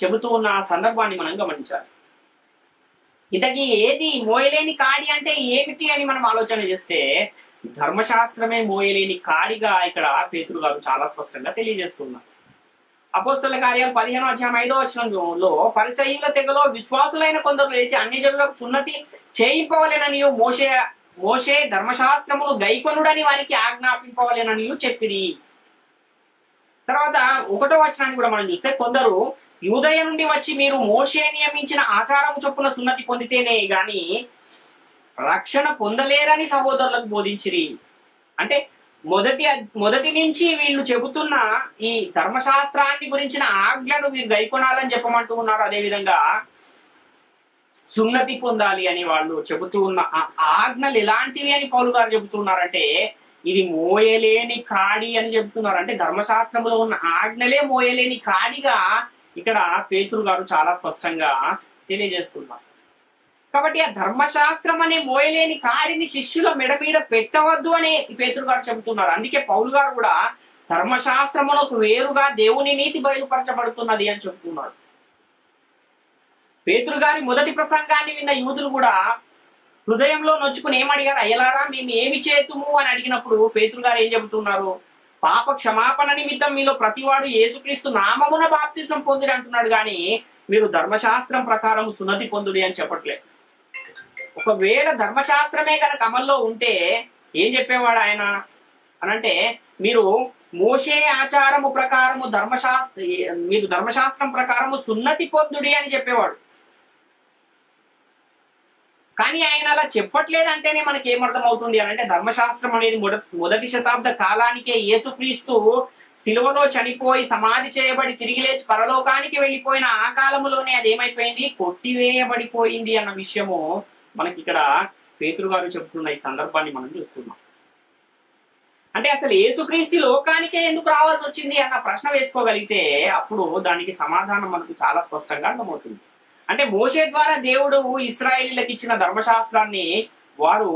A: చెబుతూ ఉన్న సందర్భాన్ని మనం గమనించాలి. ఇంతకీ ఏది మోయలేని కాడి అంటే ఏమిటి అని మనం ఆలోచన చేస్తే, ధర్మశాస్త్రమే మోయలేని కాడిగా ఇక్కడ పేతురు గారు చాలా స్పష్టంగా తెలియజేస్తున్నారు. అపోస్తల కార్యాలు 15:5 పరిసయ్యుల తెగలో విశ్వాసులైన కొందరు లేచి అన్ని జనులకు సున్నతి చేయింపవలెనని మోషే ధర్మశాస్త్రమును గైకొనుడని వారికి ఆజ్ఞాపింపవలెనని చెప్పిరి. తర్వాత 1వ వచనాన్ని కూడా మనం చూస్తే, కొందరు యూదయ నుండి వచ్చి మీరు మోషే నియమించిన ఆచారము చొప్పున సున్నతి పొందితేనే గాని రక్షణ పొందలేరని సహోదరులకు బోధించిరి. అంటే మొదటి నుంచి వీళ్ళు చెబుతున్న ఈ ధర్మశాస్త్రాన్ని గురించిన ఆజ్ఞను వీరు గైకొనాలని చెప్పమంటూ ఉన్నారు. అదేవిధంగా సున్నతి పొందాలి అని వాళ్ళు చెబుతూ ఉన్న ఆ ఆజ్ఞలు ఎలాంటివి అని పౌలు గారు చెబుతున్నారంటే ఇది మోయలేని కాడి అని చెబుతున్నారు. అంటే ధర్మశాస్త్రంలో ఉన్న ఆజ్ఞలే మోయలేని కాడిగా ఇక్కడ పేతురు గారు చాలా స్పష్టంగా తెలియజేస్తున్నారు. కాబట్టి ఆ ధర్మశాస్త్రం అనే మోయలేని కాడిని శిష్యుల మెడ మీద పెట్టవద్దు అని పేతురు గారు చెబుతున్నారు. అందుకే పౌలు గారు కూడా ధర్మశాస్త్రమునకు వేరుగా దేవుని నీతి బయలుపరచబడుతున్నది అని చెబుతున్నారు. పేతురు గారి మొదటి ప్రసంగాన్ని విన్న యూదులు కూడా హృదయంలో నొచ్చుకుని ఏమడిగారు? అయ్యలారా మేము ఏమి చేతుము అని అడిగినప్పుడు పేతురు గారు ఏం చెబుతున్నారు? పాప క్షమాపణ నిమిత్తం మీలో ప్రతివాడు యేసుక్రీస్తు నామమున బాప్తిసం పొందుడి అంటున్నాడు, కానీ మీరు ధర్మశాస్త్రం ప్రకారం సున్నతి పొందుడి అని చెప్పట్లేదు. ఒకవేళ ధర్మశాస్త్రమే కనుక అమల్లో ఉంటే ఏం చెప్పేవాడు ఆయన అనంటే, మీరు మోషే ఆచారము ప్రకారము మీరు ధర్మశాస్త్రం ప్రకారము సున్నతి పొందుడి అని చెప్పేవాడు. కానీ ఆయన అలా చెప్పట్లేదంటేనే మనకి ఏమర్థం అవుతుంది అని అంటే, ధర్మశాస్త్రం అనేది మొదటి శతాబ్ద కాలానికే యేసుక్రీస్తు సిలువలో చనిపోయి సమాధి చేయబడి తిరిగి లేచి పరలోకానికి వెళ్ళిపోయిన ఆ కాలములోనే అది ఏమైపోయింది? కొట్టివేయబడిపోయింది అన్న విషయము మనకి ఇక్కడ పేతురు గారు చెబుతున్న ఈ సందర్భాన్ని మనం చూస్తున్నాం. అంటే అసలు యేసుక్రీస్తు లోకానికే ఎందుకు రావాల్సి వచ్చింది అన్న ప్రశ్న వేసుకోగలిగితే అప్పుడు దానికి సమాధానం మనకు చాలా స్పష్టంగా అర్థమవుతుంది. అంటే మోషే ద్వారా దేవుడు ఇశ్రాయేలీలకు ఇచ్చిన ధర్మశాస్త్రాన్ని వారు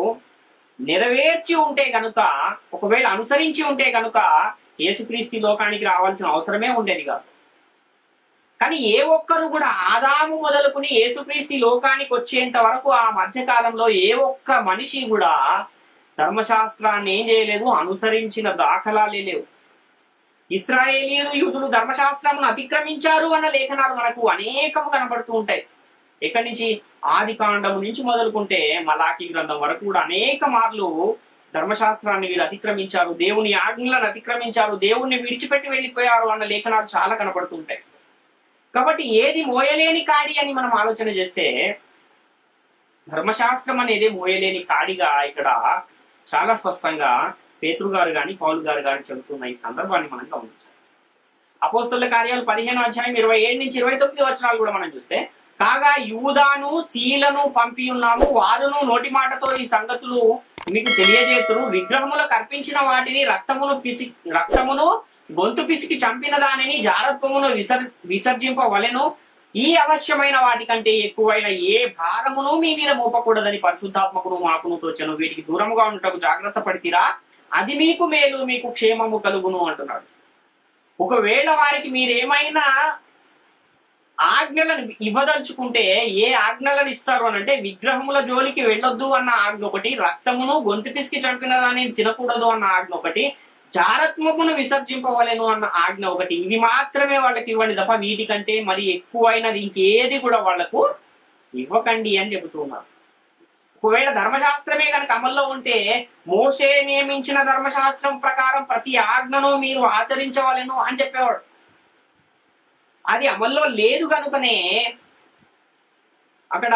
A: నెరవేర్చి ఉంటే గనుక, ఒకవేళ అనుసరించి ఉంటే గనుక యేసుక్రీస్తు లోకానికి రావాల్సిన అవసరమే ఉండేది కాదు. కానీ ఏ ఒక్కరు కూడా ఆదాము మొదలుకుని యేసుక్రీస్తు లోకానికి వచ్చేంత వరకు ఆ మధ్యకాలంలో ఏ ఒక్క మనిషి కూడా ధర్మశాస్త్రాన్ని ఏం చేయలేదు, అనుసరించిన దాఖలాలే లేవు. ఇశ్రాయేలీయులు యూదులు ధర్మశాస్త్రమును అతిక్రమించారు అన్న లేఖనాలు మనకు అనేకము కనబడుతూ ఉంటాయి. ఎక్కడి నుంచి? ఆది కాండము నుంచి మొదలుకుంటే మలాకీ గ్రంథం వరకు కూడా అనేక మార్లు ధర్మశాస్త్రాన్ని వీరు అతిక్రమించారు, దేవుని ఆజ్ఞలను అతిక్రమించారు, దేవుణ్ణి విడిచిపెట్టి వెళ్ళిపోయారు అన్న లేఖనాలు చాలా కనబడుతుంటాయి. కాబట్టి ఏది మోయలేని కాడి అని మనం ఆలోచన చేస్తే ధర్మశాస్త్రం అనేది మోయలేని కాడిగా ఇక్కడ చాలా స్పష్టంగా పేతురు గారు కానీ పౌలు గారు కానీ చెబుతున్న ఈ సందర్భాన్ని మనం గమనించాలి. అపోస్తలుల కార్యాలు 15:27-29 కూడా మనం చూస్తే, కాగా యూదాను సీలను పంపి ఉన్నాము, వారును నోటి మాటతో ఈ సంగతులు మీకు తెలియజేతురు. విగ్రహములకు అర్పించిన వాటిని రక్తమును గొంతు పిసికి చంపిన దానిని జారత్వమును విసర్జింపవలెను. ఈ అవశ్యమైన వాటికంటే ఎక్కువైన ఏ భారమును మీ మీద మోపకూడదని పరిశుద్ధాత్మకును మాకును తోచెను. వీటికి దూరముగా ఉండటకు జాగ్రత్త పడితీరా, అది మీకు మేలు, మీకు క్షేమము కలుగును అంటున్నాడు. ఒకవేళ వారికి మీరేమైనా ఆజ్ఞలను ఇవ్వదలుచుకుంటే ఏ ఆజ్ఞలను ఇస్తారు అని అంటే, విగ్రహముల జోలికి వెళ్ళొద్దు అన్న ఆజ్ఞ ఒకటి, రక్తమును గొంతు పిసికి చంపిన దాన్ని తినకూడదు అన్న ఆజ్ఞ ఒకటి, జారత్మమును విసర్జింపవలెను అన్న ఆజ్ఞ ఒకటి. ఇవి మాత్రమే వాళ్ళకి ఇవ్వండి తప్ప వీటికంటే మరి ఎక్కువైనది ఇంకేది కూడా వాళ్లకు ఇవ్వకండి అని చెబుతున్నారు. ఒకవేళ ధర్మశాస్త్రమే కనుక అమల్లో ఉంటే మోషే నియమించిన ధర్మశాస్త్రం ప్రకారం ప్రతి ఆజ్ఞను మీరు ఆచరించవలెను అని చెప్పేవాడు. అది అమల్లో లేదు కనుకనే అక్కడ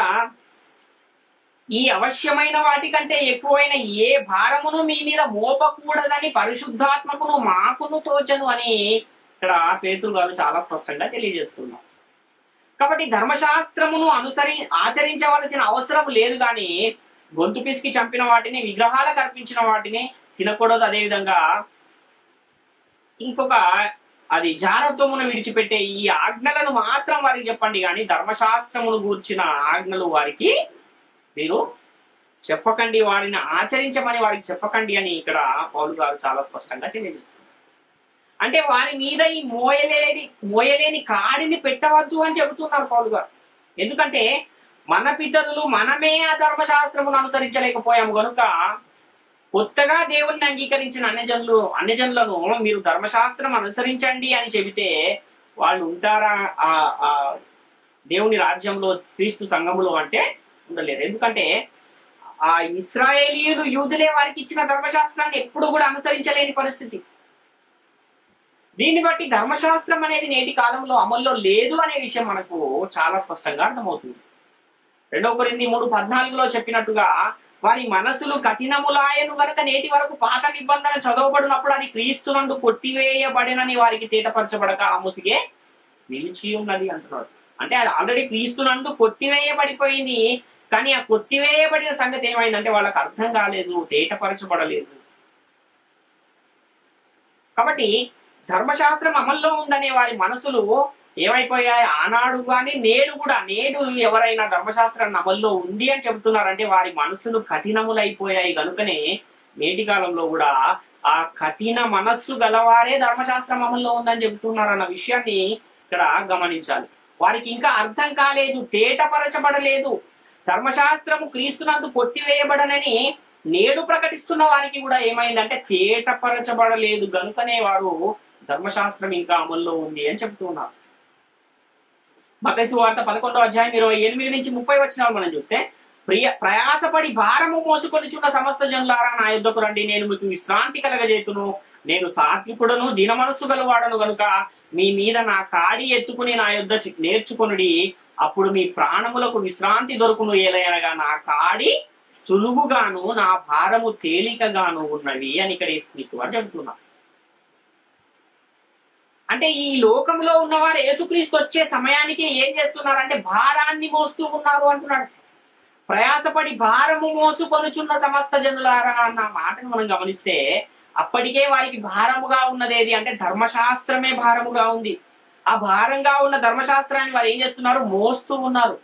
A: ఈ అవశ్యమైన వాటికంటే ఎక్కువైన ఏ భారమును మీ మీద మోపకూడదని పరిశుద్ధాత్మకును మాకును తోచను అని ఇక్కడ పేతురు గారు చాలా స్పష్టంగా తెలియజేస్తున్నారు. కాబట్టి ధర్మశాస్త్రమును ఆచరించవలసిన అవసరం లేదు, కానీ గొంతు పిసికి చంపిన వాటిని, విగ్రహాలకు అర్పించిన వాటిని తినకూడదు. అదేవిధంగా ఇంకొక అది జారత్వమును విడిచిపెట్టే ఈ ఆజ్ఞలను మాత్రం వారికి చెప్పండి, కానీ ధర్మశాస్త్రమును గూర్చిన ఆజ్ఞలు వారికి మీరు చెప్పకండి, వారిని ఆచరించమని వారికి చెప్పకండి అని ఇక్కడ పౌలు గారు చాలా స్పష్టంగా తెలియజేస్తున్నారు. అంటే వారి మీద ఈ మోయలేని కాడిని పెట్టవద్దు అని చెబుతున్నారు పౌలు గారు. ఎందుకంటే మన పితరులు మనమే ఆ ధర్మశాస్త్రమును అనుసరించలేకపోయాము కనుక కొత్తగా దేవుణ్ణి అంగీకరించిన అన్యజనులను మీరు ధర్మశాస్త్రం అనుసరించండి అని చెబితే వాళ్ళు ఉంటారా ఆ ఆ దేవుని రాజ్యంలో, క్రీస్తు సంఘములో అంటే ఉండలేరు. ఎందుకంటే ఆ ఇశ్రాయేలీయులు, యూదులే వారికి ఇచ్చిన ధర్మశాస్త్రాన్ని ఎప్పుడు కూడా అనుసరించలేని పరిస్థితి. దీన్ని బట్టి ధర్మశాస్త్రం అనేది నేటి కాలంలో అమల్లో లేదు అనే విషయం మనకు చాలా స్పష్టంగా అర్థమవుతుంది. 2 కొరింథీ 3:14 చెప్పినట్టుగా వారి మనసులు కఠినములాయను గనుక నేటి వరకు పాత నిబంధన చదవబడినప్పుడు అది క్రీస్తునందు కొట్టివేయబడినని వారికి తేటపరచబడక ఆ ముసిగే నిలిచి ఉన్నది అంటున్నాడు. అంటే అది ఆల్రెడీ క్రీస్తునందు కొట్టివేయబడిపోయింది, కానీ ఆ కొట్టివేయబడిన సంగతి ఏమైందంటే వాళ్ళకి అర్థం కాలేదు, తేటపరచబడలేదు. కాబట్టి ధర్మశాస్త్రం అమల్లో ఉందనే వారి మనసులు ఏమైపోయాయి? ఆనాడు కానీ నేడు కూడా, నేడు ఎవరైనా ధర్మశాస్త్రాన్ని అమల్లో ఉంది అని చెబుతున్నారంటే వారి మనసులు కఠినములైపోయాయి. కనుకనే నేటి కాలంలో కూడా ఆ కఠిన మనస్సు గలవారే ధర్మశాస్త్రం అమల్లో ఉందని చెబుతున్నారు అన్న విషయాన్ని ఇక్కడ గమనించాలి. వారికి ఇంకా అర్థం కాలేదు, తేటపరచబడలేదు. ధర్మశాస్త్రము క్రీస్తునందు కొట్టివేయబడనని నేడు ప్రకటిస్తున్న వారికి కూడా ఏమైందంటే తేటపరచబడలేదు. గనుకనే వారు ధర్మశాస్త్రం ఇంకా అమల్లో ఉంది అని చెప్తున్నారు. మత్తయి సువార్త 11:28-30 మనం చూస్తే, ప్రయాసపడి భారము మోసుకొనిచున్న సమస్త జనులారా నా యుద్ధకు రండి, నేను మీకు విశ్రాంతి కలగజేతును. నేను సాత్వికుడను, దీన మనస్సు గలవాడను గనుక మీ మీద నా కాడి ఎత్తుకుని నా యుద్ధ నేర్చుకొనుడి, అప్పుడు మీ ప్రాణములకు విశ్రాంతి దొరుకును. ఏలయనగా నా కాడి సులువుగాను నా భారము తేలికగాను ఉన్నవి అని ఇక్కడ యేసుక్రీస్తు వారు చెబుతున్నారు. అంటే ఈ లోకంలో ఉన్నవారు యేసుక్రీస్తు వచ్చే సమయానికి ఏం చేస్తున్నారంటే భారాన్ని మోస్తూ ఉన్నారు అంటున్నాడు. ప్రయాసపడి భారము మోసుకొనుచున్న సమస్త జనులారా అన్న మాటను మనం గమనిస్తే అప్పటికే వారికి భారముగా ఉన్నదేది అంటే ధర్మశాస్త్రమే భారముగా ఉంది. ఆ భారంగా ఉన్న ధర్మశాస్త్రాన్ని వారు ఏం చేస్తున్నారు? మోస్తూ ఉన్నారు.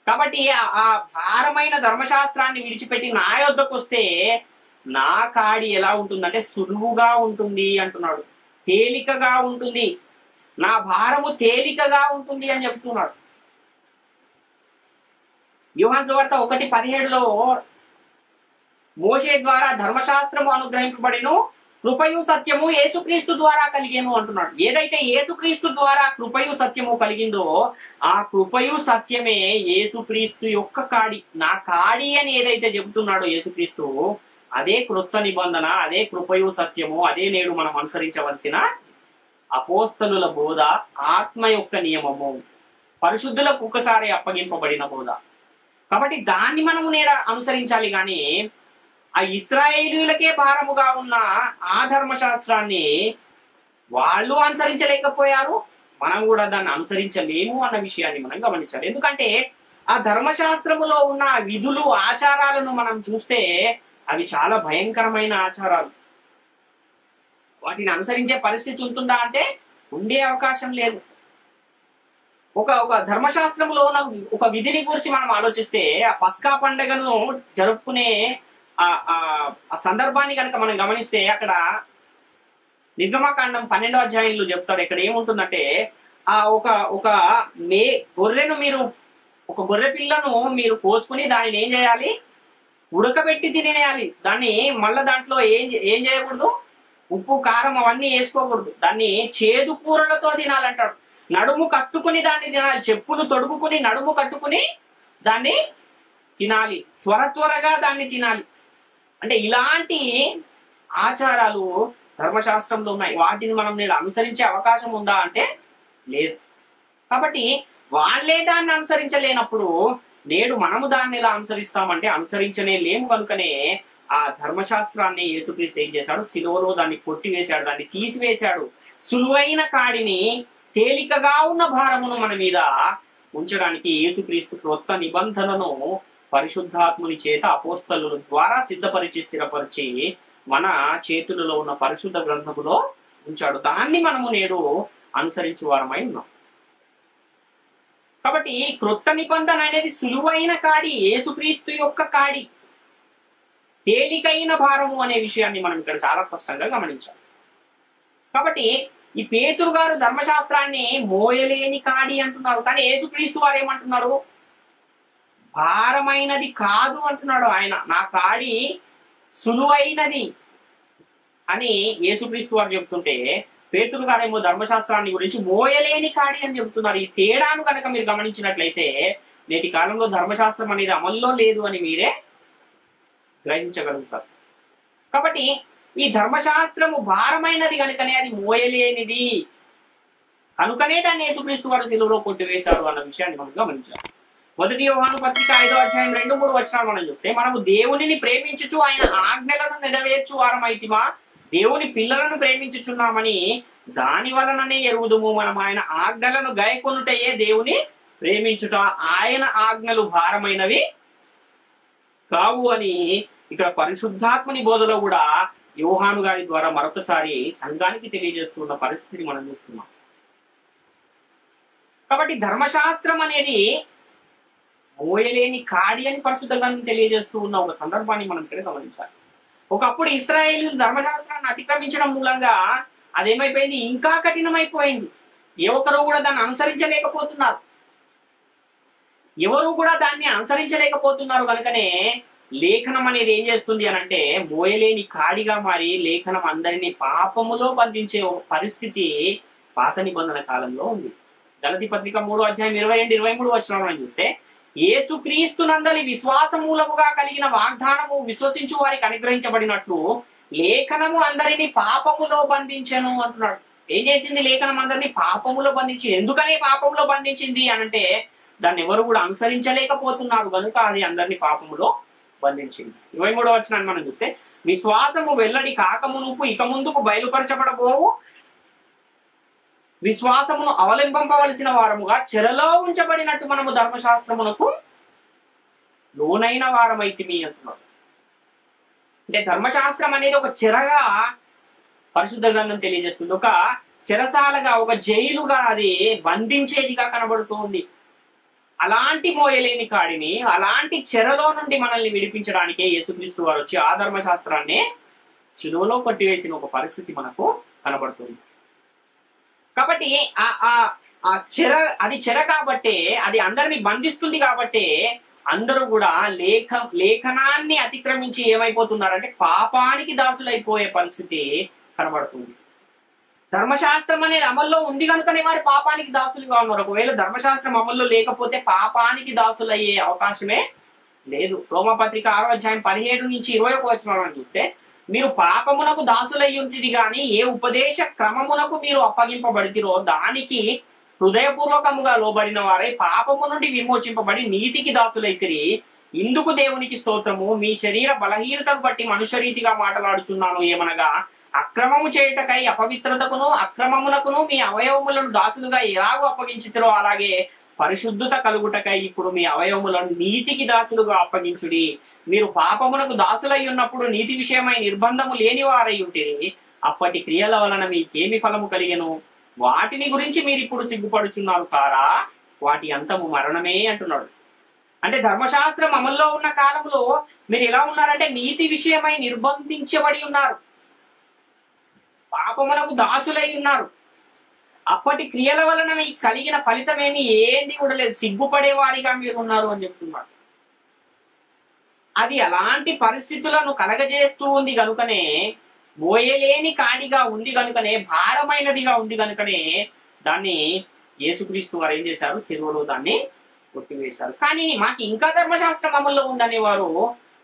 A: కాబట్టి ఆ భారమైన ధర్మశాస్త్రాన్ని విడిచిపెట్టి నా యొద్దకు వస్తే నా కాడి ఎలా ఉంటుందంటే సులువుగా ఉంటుంది అంటున్నాడు, తేలికగా ఉంటుంది, నా భారము తేలికగా ఉంటుంది అని చెప్తున్నాడు. యోహాను సువార్త 1:17 మోషే ద్వారా ధర్మశాస్త్రము అనుగ్రహింపబడెను, కృపయు సత్యము యేసుక్రీస్తు ద్వారా కలిగేను అంటున్నాడు. ఏదైతే యేసుక్రీస్తు ద్వారా కృపయు సత్యము కలిగిందో ఆ కృపయు సత్యమే యేసుక్రీస్తు యొక్క కాడి. నా కాడి అని ఏదైతే చెబుతున్నాడో యేసుక్రీస్తు, అదే క్రొత్త నిబంధన, అదే కృపయు సత్యము, అదే నేడు మనం అనుసరించవలసిన అపోస్తలుల బోధ, ఆత్మ యొక్క నియమము, పరిశుద్ధులకు ఒకసారి అప్పగింపబడిన బోధ. కాబట్టి దాన్ని మనము నేడు అనుసరించాలి. కానీ ఆ ఇశ్రాయేలీయులకే భారముగా ఉన్న ఆ ధర్మశాస్త్రాన్ని వాళ్ళు అనుసరించలేకపోయారు, మనం కూడా దాన్ని అనుసరించలేము అన్న విషయాన్ని మనం గమనించాలి. ఎందుకంటే ఆ ధర్మశాస్త్రములో ఉన్న విధులు, ఆచారాలను మనం చూస్తే అవి చాలా భయంకరమైన ఆచారాలు. వాటిని అనుసరించే పరిస్థితి ఉంటుందా అంటే ఉండే అవకాశం లేదు. ఒక ధర్మశాస్త్రంలో ఉన్న ఒక విధిని గురించి మనం ఆలోచిస్తే ఆ పస్కా పండుగను జరుపుకునే ఆ సందర్భాన్ని కనుక మనం గమనిస్తే అక్కడ నిర్గమకాండం 12వ అధ్యాయంలో చెప్తాడు. ఇక్కడ ఏముంటుందంటే ఆ ఒక గొర్రెను మీరు, ఒక గొర్రె పిల్లను మీరు కోసుకుని దానిని ఏం చేయాలి? ఉడకబెట్టి తినేయాలి. దాన్ని మళ్ళా దాంట్లో ఏం చేయకూడదు? ఉప్పు, కారం అవన్నీ వేసుకోకూడదు. దాన్ని చేదు కూరలతో తినాలంటాడు. నడుము కట్టుకుని దాన్ని తినాలి. చెప్పులు తొడుగుకుని నడుము కట్టుకుని దాన్ని తినాలి. త్వరగా దాన్ని తినాలి. అంటే ఇలాంటి ఆచారాలు ధర్మశాస్త్రంలో ఉన్నాయి. వాటిని మనం నేడు అనుసరించే అవకాశం ఉందా అంటే లేదు. కాబట్టి వాళ్ళే దాన్ని అనుసరించలేనప్పుడు నేడు మనము దాన్ని ఎలా అనుసరిస్తామంటే అనుసరించనే లేము. కనుకనే ఆ ధర్మశాస్త్రాన్ని యేసుక్రీస్తు ఏం చేశాడు? సిలువలో దాన్ని కొట్టివేశాడు, దాన్ని తీసివేశాడు. సులువైన కాడిని, తేలికగా ఉన్న భారమును మన మీద ఉంచడానికి యేసుక్రీస్తు క్రొత్త నిబంధనను పరిశుద్ధాత్ముని చేత అపోస్తలుల ద్వారా సిద్ధపరిచి స్థిరపరిచి మన చేతులలో ఉన్న పరిశుద్ధ గ్రంథములో ఉంచాడు. దాన్ని మనము నేడు అనుసరించు వారమై ఉన్నాం. కాబట్టి క్రొత్త నిబంధన అనేది సులువైన కాడి, యేసుక్రీస్తు యొక్క కాడి, తేలికైన భారము అనే విషయాన్ని మనం ఇక్కడ చాలా స్పష్టంగా గమనించాలి. కాబట్టి ఈ పేతురు గారు ధర్మశాస్త్రాన్ని మోయలేని కాడి అంటున్నారు, కానీ యేసుక్రీస్తు వారు ఏమంటున్నారు? భారమైనది కాదు అంటున్నాడు ఆయన. నా కాడి సులువైనది అని యేసుక్రీస్తు వారు చెప్తుంటే పేతురు గారేమో ధర్మశాస్త్రాన్ని గురించి మోయలేని కాడి అని చెబుతున్నారు. ఈ తేడాను కనుక మీరు గమనించినట్లయితే నేటి కాలంలో ధర్మశాస్త్రం అనేది అమల్లో లేదు అని మీరే గ్రహించగలుగుతారు. కాబట్టి ఈ ధర్మశాస్త్రము భారమైనది కనుకనే అది మోయలేనిది కనుకనే దాన్ని యేసుక్రీస్తు వారు శిలువలో కొట్టివేశారు అన్న విషయాన్ని మనం గమనించాలి. 1 యోహాను పత్రిక 5వ అధ్యాయం 2-3 వచనాలు మనం చూస్తే, మనము దేవునిని ప్రేమించుచు ఆయన ఆజ్ఞలను నెరవేర్చు వారమైతిమా, దేవుని పిల్లలను ప్రేమించుచున్నామని దాని వలననే ఎరుగుదుము. మనం ఆయన ఆజ్ఞలను గైకొనుటయే దేవుని ప్రేమించుట, ఆయన ఆజ్ఞలు భారమైనవి కావు అని ఇక్కడ పరిశుద్ధాత్మని బోధలో కూడా యోహాను గారి ద్వారా మరొకసారి సంఘానికి తెలియజేస్తున్న పరిస్థితిని మనం చూస్తున్నాం. కాబట్టి ధర్మశాస్త్రం అనేది మోయలేని కాడి అని పరిశుద్ధ గ్రంథం తెలియజేస్తూ ఉన్న ఒక సందర్భాన్ని మనం ఇక్కడ గమనించాలి. ఒకప్పుడు ఇశ్రాయేలు ధర్మశాస్త్రాన్ని అతిక్రమించడం మూలంగా అదేమైపోయింది, ఇంకా కఠినమైపోయింది. ఏ ఒక్కరు కూడా దాన్ని అనుసరించలేకపోతున్నారు. ఎవరు కూడా దాన్ని అనుసరించలేకపోతున్నారు కనుకనే లేఖనం అనేది ఏం చేస్తుంది అని అంటే మోయలేని కాడిగా మారి లేఖనం అందరినీ పాపములో బంధించే ఒక పరిస్థితి పాత నిబంధన కాలంలో ఉంది. గలతీ పత్రిక 3వ అధ్యాయం 22-23 వచనాలను చూస్తే, యేసుక్రీస్తునందలి విశ్వాస మూలముగా కలిగిన వాగ్దానము విశ్వసించు వారికి అనుగ్రహించబడినట్లు లేఖనము అందరినీ పాపములో బంధించెను అంటున్నాడు. ఏం చేసింది లేఖనం అందరినీ పాపములో బంధించి? ఎందుకనే పాపములో బంధించింది అనంటే దాన్ని ఎవరు కూడా అనుసరించలేకపోతున్నారు కనుక అది అందరినీ పాపములో బంధించింది. 23వ వచనాన్ని మనం చూస్తే, విశ్వాసము వెల్లడి కాకమునుపు ఇక ముందుకు బయలుపరచబడబోవు విశ్వాసమును అవలంబింపవలసిన వారముగా చెరలో ఉంచబడినట్టు మనము ధర్మశాస్త్రమునకు లోనైన వారమైతిమి అంటున్నాడు. అంటే ధర్మశాస్త్రం అనేది ఒక చెరగా పరిశుద్ధ గ్రంథం తెలియజేస్తుంది. ఒక చెరసాలగా, ఒక జైలుగా అది బంధించేదిగా కనబడుతుంది. అలాంటి మోయలేని కాడిని, అలాంటి చెరలో నుండి మనల్ని విడిపించడానికే యేసుక్రీస్తు వారు వచ్చి ఆ ధర్మశాస్త్రాన్ని శిలువలో కొట్టివేసిన ఒక పరిస్థితి మనకు కనబడుతుంది. కాబట్టి ఆ చెర, అది చెర కాబట్టే, అది అందరినీ బంధిస్తుంది కాబట్టే అందరూ కూడా లేఖనాన్ని అతిక్రమించి ఏమైపోతున్నారంటే పాపానికి దాసులైపోయే పరిస్థితి కనబడుతుంది. ధర్మశాస్త్రం అనేది అమల్లో ఉంది కనుకనే వారి పాపానికి దాసులుగా ఉన్నారు. ఒకవేళ ధర్మశాస్త్రం అమల్లో లేకపోతే పాపానికి దాసులయ్యే అవకాశమే లేదు. రోమపత్రిక 6వ అధ్యాయం 17-21 వచనాలను చూస్తే, మీరు పాపమునకు దాసులయ్యి ఉంటుంది కానీ ఏ ఉపదేశ క్రమమునకు మీరు అప్పగింపబడితిరో దానికి హృదయపూర్వకముగా లోబడిన వారై పాపము నుండి విమోచింపబడి నీతికి దాసులైతిరి. ఇందుకు దేవునికి స్తోత్రము. మీ శరీర బలహీనతను బట్టి మనుష్య రీతిగా మాట్లాడుచున్నాను. ఏమనగా అక్రమము చేయుటకై అపవిత్రతకును అక్రమమునకును మీ అవయవములను దాసులుగా ఎలాగో అప్పగించుతారో అలాగే పరిశుద్ధత కలుగుటకై ఇప్పుడు మీ అవయవములను నీతికి దాసులుగా అప్పగించుడి. మీరు పాపమునకు దాసులై ఉన్నప్పుడు నీతి విషయమై నిర్బంధము లేని వారై ఉంటిరి. అప్పటి క్రియల వలన మీకేమి ఫలము కలిగెను? వాటిని గురించి మీరు ఇప్పుడు సిగ్గుపడుచున్నారు కారా? వాటి అంతము మరణమే అంటున్నాడు. అంటే ధర్మశాస్త్రం అమల్లో ఉన్న కాలంలో మీరు ఎలా ఉన్నారంటే నీతి విషయమై నిర్బంధించబడి ఉన్నారు, పాపమునకు దాసులై ఉన్నారు. అప్పటి క్రియల వలన మీకు కలిగిన ఫలితం ఏమి ఏంది కూడా లేదు, సిగ్గుపడే వారిగా మీరు ఉన్నారు అని చెప్తున్నాడు. అది అలాంటి పరిస్థితులను కలగజేస్తూ ఉంది కనుకనే, మోయలేని కాడిగా ఉంది కనుకనే, భారమైనదిగా ఉంది కనుకనే దాన్ని యేసుక్రీస్తు వారు ఏం చేశారు, శిలువలో దాన్ని కొట్టివేశారు. కానీ మాకు ఇంకా ధర్మశాస్త్రం అమల్లో ఉందనే వారు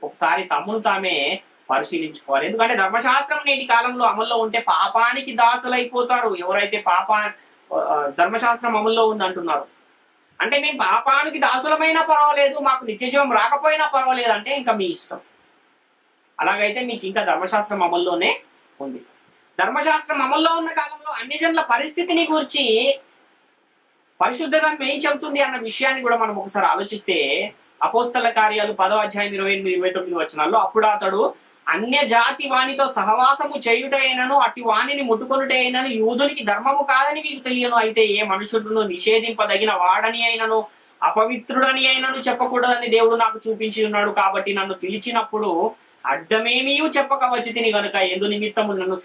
A: ఒకసారి తమ్మును తామే పరిశీలించుకోవాలి. ఎందుకంటే ధర్మశాస్త్రం నేటి కాలంలో అమల్లో ఉంటే పాపానికి దాసులైపోతారు. ఎవరైతే ధర్మశాస్త్రం అమల్లో ఉంది అంటున్నారు అంటే మేము పాపానికి దాసులమైనా పర్వాలేదు, మాకు నిత్యజీవం రాకపోయినా పర్వాలేదు అంటే ఇంకా మీ ఇష్టం. అలాగైతే మీకు ఇంకా ధర్మశాస్త్రం అమల్లోనే ఉంది. ధర్మశాస్త్రం అమల్లో ఉన్న కాలంలో అన్ని జనుల పరిస్థితిని గురించి పరిశుద్ధ గ్రంథం ఏం చెబుతుంది అన్న విషయాన్ని కూడా మనం ఒకసారి ఆలోచిస్తే, అపోస్తల కార్యాలు 10వ అధ్యాయం 28-29 వచనాల్లో, అప్పుడు అతడు అన్య జాతి వానితో సహవాసము చేయుటైనను అట్టి వాణిని ముట్టుకొనుటైనను యూదునికి ధర్మము కాదని మీకు తెలియను. అయితే ఏ మనుషుడును నిషేధింపదగిన వాడని అయినను అపవిత్రుడని అయినను చెప్పకూడదని దేవుడు నాకు చూపించి ఉన్నాడు. కాబట్టి నన్ను పిలిచినప్పుడు అడ్డమేమీ చెప్పక వచ్చితిని గనుక ఎందు నిమిత్తము నన్ను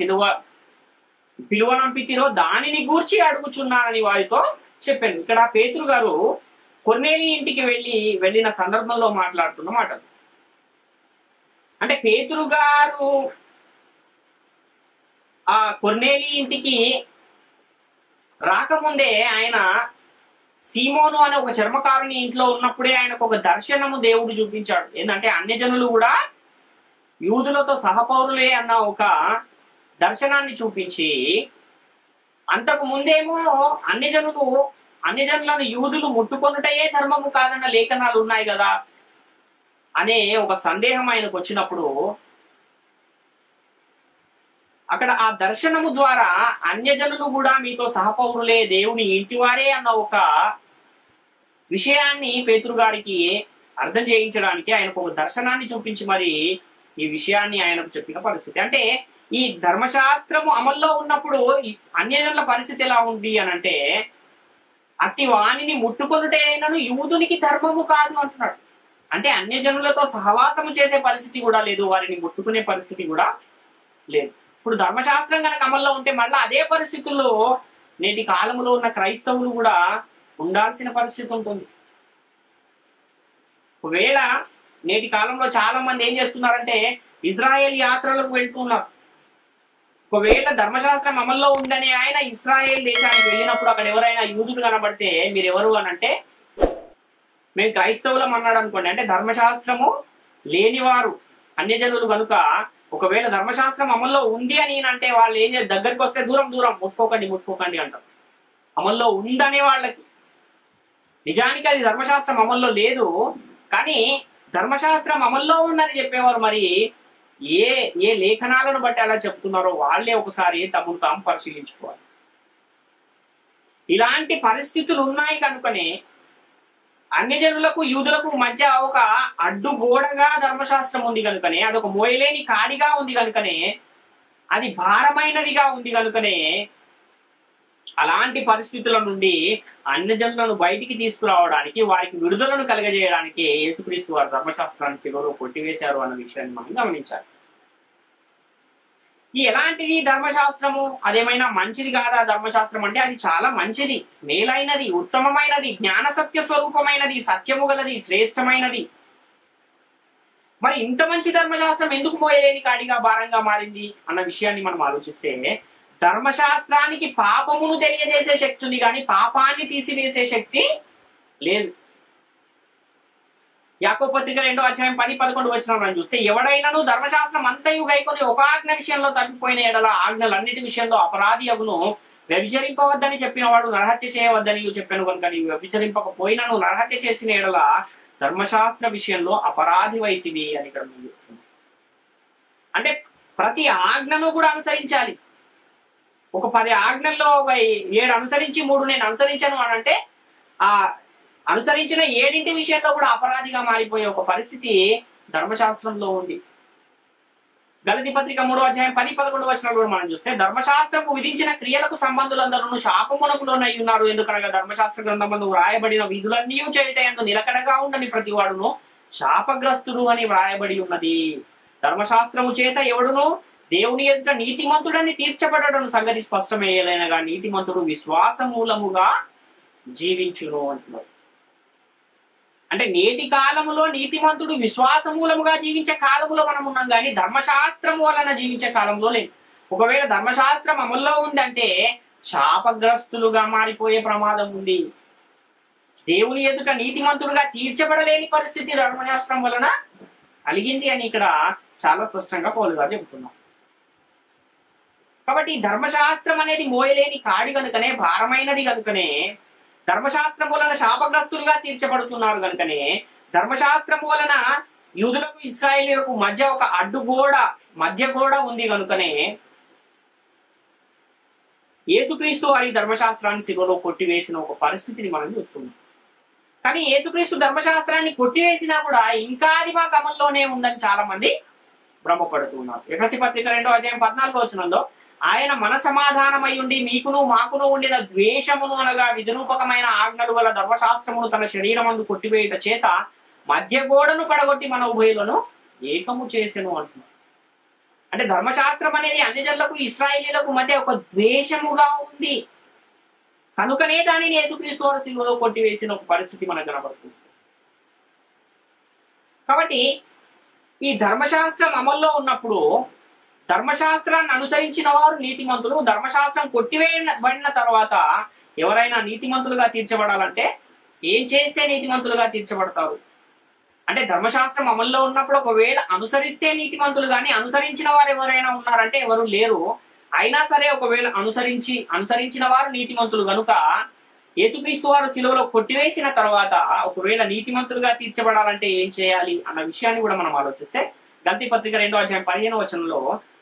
A: పిలువనంపితిరో దానిని గూర్చి అడుగుచున్నానని వారితో చెప్పాను. ఇక్కడ పేతురు గారు కొర్నేలి ఇంటికి వెళ్ళిన సందర్భంలో మాట్లాడుతున్న మాటలు. అంటే పేతురు గారు ఆ కొర్నేలి ఇంటికి రాకముందే ఆయన సీమోను అనే ఒక చర్మకారుని ఇంట్లో ఉన్నప్పుడే ఆయనకు ఒక దర్శనము దేవుడు చూపించాడు. ఏంటంటే అన్యజనులు కూడా యూదులతో సహపౌరులే అన్న ఒక దర్శనాన్ని చూపించి, అంతకు ముందేమో అన్యజనులను యూదులు ముట్టుకొనుటయే ధర్మము కాదన్న లేఖనాలు ఉన్నాయి కదా అనే ఒక సందేహం ఆయనకు వచ్చినప్పుడు, అక్కడ ఆ దర్శనము ద్వారా అన్యజనులు కూడా మీతో సహపౌరులే, దేవుని ఇంటివారే అన్న ఒక విషయాన్ని పేతురు గారికి అర్థం చేయించడానికి ఆయనకు ఒక దర్శనాన్ని చూపించి మరి ఈ విషయాన్ని ఆయనకు చెప్పిన పరిస్థితి. అంటే ఈ ధర్మశాస్త్రము అమల్లో ఉన్నప్పుడు అన్యజనుల పరిస్థితి ఎలా ఉంది అని అంటే, అట్టి వాణిని ముట్టుకొనుటే అయినను యూదునికి ధర్మము కాదు అంటున్నాడు. అంటే అన్యజనులతో సహవాసము చేసే పరిస్థితి కూడా లేదు, వారిని ముట్టుకునే పరిస్థితి కూడా లేదు. ఇప్పుడు ధర్మశాస్త్రం కనుక అమల్లో ఉంటే మళ్ళీ అదే పరిస్థితుల్లో నేటి కాలంలో ఉన్న క్రైస్తవులు కూడా ఉండాల్సిన పరిస్థితి ఉంటుంది. ఒకవేళ నేటి కాలంలో చాలా మంది ఏం చేస్తున్నారంటే ఇజ్రాయెల్ యాత్రలకు వెళ్తున్నారు. ఒకవేళ ధర్మశాస్త్రం అమల్లో ఉందని ఆయన ఇస్రాయేల్ దేశానికి వెళ్ళినప్పుడు అక్కడ ఎవరైనా యూదులు కనబడితే మీరు ఎవరు అని అంటే మేము క్రైస్తవులం అన్నాడు అనుకోండి, అంటే ధర్మశాస్త్రము లేనివారు అన్యజనులు కనుక ఒకవేళ ధర్మశాస్త్రం అమల్లో ఉంది అని అంటే వాళ్ళు ఏం చేస్తారు, దగ్గరికి వస్తే దూరం ముట్టుకోకండి అంటారు. అమల్లో ఉందనే వాళ్ళకి నిజానికి అది ధర్మశాస్త్రం అమల్లో లేదు, కానీ ధర్మశాస్త్రం అమల్లో ఉందని చెప్పేవారు మరి ఏ ఏ లేఖనాలను బట్టి అలా చెప్తున్నారో వాళ్ళే ఒకసారి తమను తాము పరిశీలించుకోవాలి. ఇలాంటి పరిస్థితులు ఉన్నాయి కనుకనే అన్యజనులకు యూదులకు మధ్య ఒక అడ్డుగోడగా ధర్మశాస్త్రం ఉంది కనుకనే, అదొక మోయలేని కాడిగా ఉంది కనుకనే, అది భారమైనదిగా ఉంది కనుకనే అలాంటి పరిస్థితుల నుండి అన్యజనులను బయటికి తీసుకురావడానికి, వారికి విడుదలను కలగజేయడానికి యేసుక్రీస్తు వారు ధర్మశాస్త్రాన్ని చివరిలో కొట్టివేశారు అన్న విషయాన్ని మనం గమనించాలి. ఈ ఎలాంటిది ధర్మశాస్త్రము? అదేమైనా మంచిది కాదా? ధర్మశాస్త్రం అంటే అది చాలా మంచిది, మేలైనది, ఉత్తమమైనది, జ్ఞాన సత్య స్వరూపమైనది, సత్యము గలది, శ్రేష్టమైనది. మరి ఇంత మంచి ధర్మశాస్త్రం ఎందుకు మోయలేని కాడిగా భారంగా మారింది అన్న విషయాన్ని మనం ఆలోచిస్తే, ధర్మశాస్త్రానికి పాపమును తెలియజేసే శక్తి ఉంది కానీ పాపాన్ని తీసివేసే శక్తి లేదు. యాకోబు పత్రిక 2వ అధ్యాయం 10-11 వచనాలను చూస్తే, ఎవడైనాను ధర్మశాస్త్రం అంతయు గైకొని ఒక ఆజ్ఞ విషయంలో తప్పిపోయిన ఎడల ఆజ్ఞలన్నిటి విషయంలో అపరాధి అగును. వ్యభిచరింపవద్దని చెప్పిన వాడు నరహత్య చేయవద్దని చెప్పాను కనుక నీవు వ్యభిచరింపకపోయినను నరహత్య చేసిన ఎడల ధర్మశాస్త్ర విషయంలో అపరాధి వైతివి అని ఇక్కడ మనం చూస్తున్నాం. అంటే ప్రతి ఆజ్ఞను కూడా అనుసరించాలి. ఒక 10 ఆజ్ఞల్లో ఒక 7 అనుసరించి 3 నేను అనుసరించాను అని అంటే ఆ అనుసరించిన 7 విషయంలో కూడా అపరాధిగా మారిపోయే ఒక పరిస్థితి ధర్మశాస్త్రంలో ఉంది. గలతీ పత్రిక 3వ అధ్యాయం 10-11 వచనాలు కూడా మనం చూస్తే, ధర్మశాస్త్రము విధించిన క్రియలకు సంబంధులందరూ శాపమునకు లోనై ఉన్నారు. ఎందుకనగా ధర్మశాస్త్ర గ్రంథమందు వ్రాయబడిన విధులన్నీ చేయుటయందు నిలకడగా ఉండని ప్రతివాడును శాపగ్రస్తుడు అని వ్రాయబడి ఉన్నది. ధర్మశాస్త్రము చేత ఎవడును దేవుని ఎదుట నీతిమంతుడని తీర్చబడడం సంగతి స్పష్టమయ్యేలైనగా నీతిమంతుడు విశ్వాస మూలముగా జీవించును అంటున్నారు. అంటే నేటి కాలములో నీతిమంతుడు విశ్వాస మూలముగా జీవించే కాలంలో మనం ఉన్నాం, కానీ ధర్మశాస్త్రము వలన జీవించే కాలంలో లేదు. ఒకవేళ ధర్మశాస్త్రం అమల్లో ఉందంటే శాపగ్రస్తులుగా మారిపోయే ప్రమాదం ఉంది. దేవుని ఎదుట నీతిమంతుడుగా తీర్చబడలేని పరిస్థితి ధర్మశాస్త్రం వలన కలిగింది అని ఇక్కడ చాలా స్పష్టంగా పౌలు గారు చెబుతున్నారు. కాబట్టి ధర్మశాస్త్రం అనేది మోయలేని కాడి కనుకనే, భారమైనది కనుకనే, ధర్మశాస్త్రం వలన శాపగ్రస్తులుగా తీర్చబడుతున్నారు కనుకనే, ధర్మశాస్త్రం వలన యూదులకు ఇశ్రాయేలీయులకు మధ్య ఒక అడ్డుగోడ, మధ్య గోడ ఉంది కనుకనే యేసుక్రీస్తు వారి ధర్మశాస్త్రాన్ని శిలువలో కొట్టివేసిన ఒక పరిస్థితిని మనం చూస్తున్నాం. కానీ యేసుక్రీస్తు ధర్మశాస్త్రాన్ని కొట్టివేసినా కూడా ఇంకా అది మా అమల్లోనే ఉందని చాలా మంది భ్రమపడుతున్నారు. ఎఫెసీ పత్రిక 2వ అధ్యాయం 14వ వచనంలో, ఆయన మన సమాధానమై ఉండి మీకును మాకును ఉండిన ద్వేషమును అనగా విధిరూపకమైన ఆజ్ఞలు గల ధర్మశాస్త్రమును తన శరీరమందు కొట్టివేయుట చేత మధ్య గోడను పడగొట్టి మన ఉభయులను ఏకము చేసెను అంటున్నారు. అంటే ధర్మశాస్త్రం అనేది అన్యజనులకు ఇశ్రాయేలీయులకు మధ్య ఒక ద్వేషముగా ఉంది కనుకనే దానిని యేసుక్రీస్తు వారు శిలువలో కొట్టివేసిన ఒక పరిస్థితి మనకు కనబడుతుంది. కాబట్టి ఈ ధర్మశాస్త్రం అమల్లో ఉన్నప్పుడు ధర్మశాస్త్రాన్ని అనుసరించిన వారు నీతిమంతులు. ధర్మశాస్త్రం కొట్టివేయబడిన తర్వాత ఎవరైనా నీతిమంతులుగా తీర్చబడాలంటే ఏం చేస్తే నీతిమంతులుగా తీర్చబడతారు అంటే, ధర్మశాస్త్రం అమల్లో ఉన్నప్పుడు ఒకవేళ అనుసరిస్తే నీతిమంతులు, కానీ అనుసరించిన వారు ఎవరైనా ఉన్నారంటే ఎవరు లేరు. అయినా సరే ఒకవేళ అనుసరించిన వారు నీతిమంతులు కనుక యేసుక్రీస్తు వారు శిలువలో కొట్టివేసిన తర్వాత ఒకవేళ నీతిమంతులుగా తీర్చబడాలంటే ఏం చేయాలి అన్న విషయాన్ని కూడా మనం ఆలోచిస్తే, గలతీ పత్రిక 2:15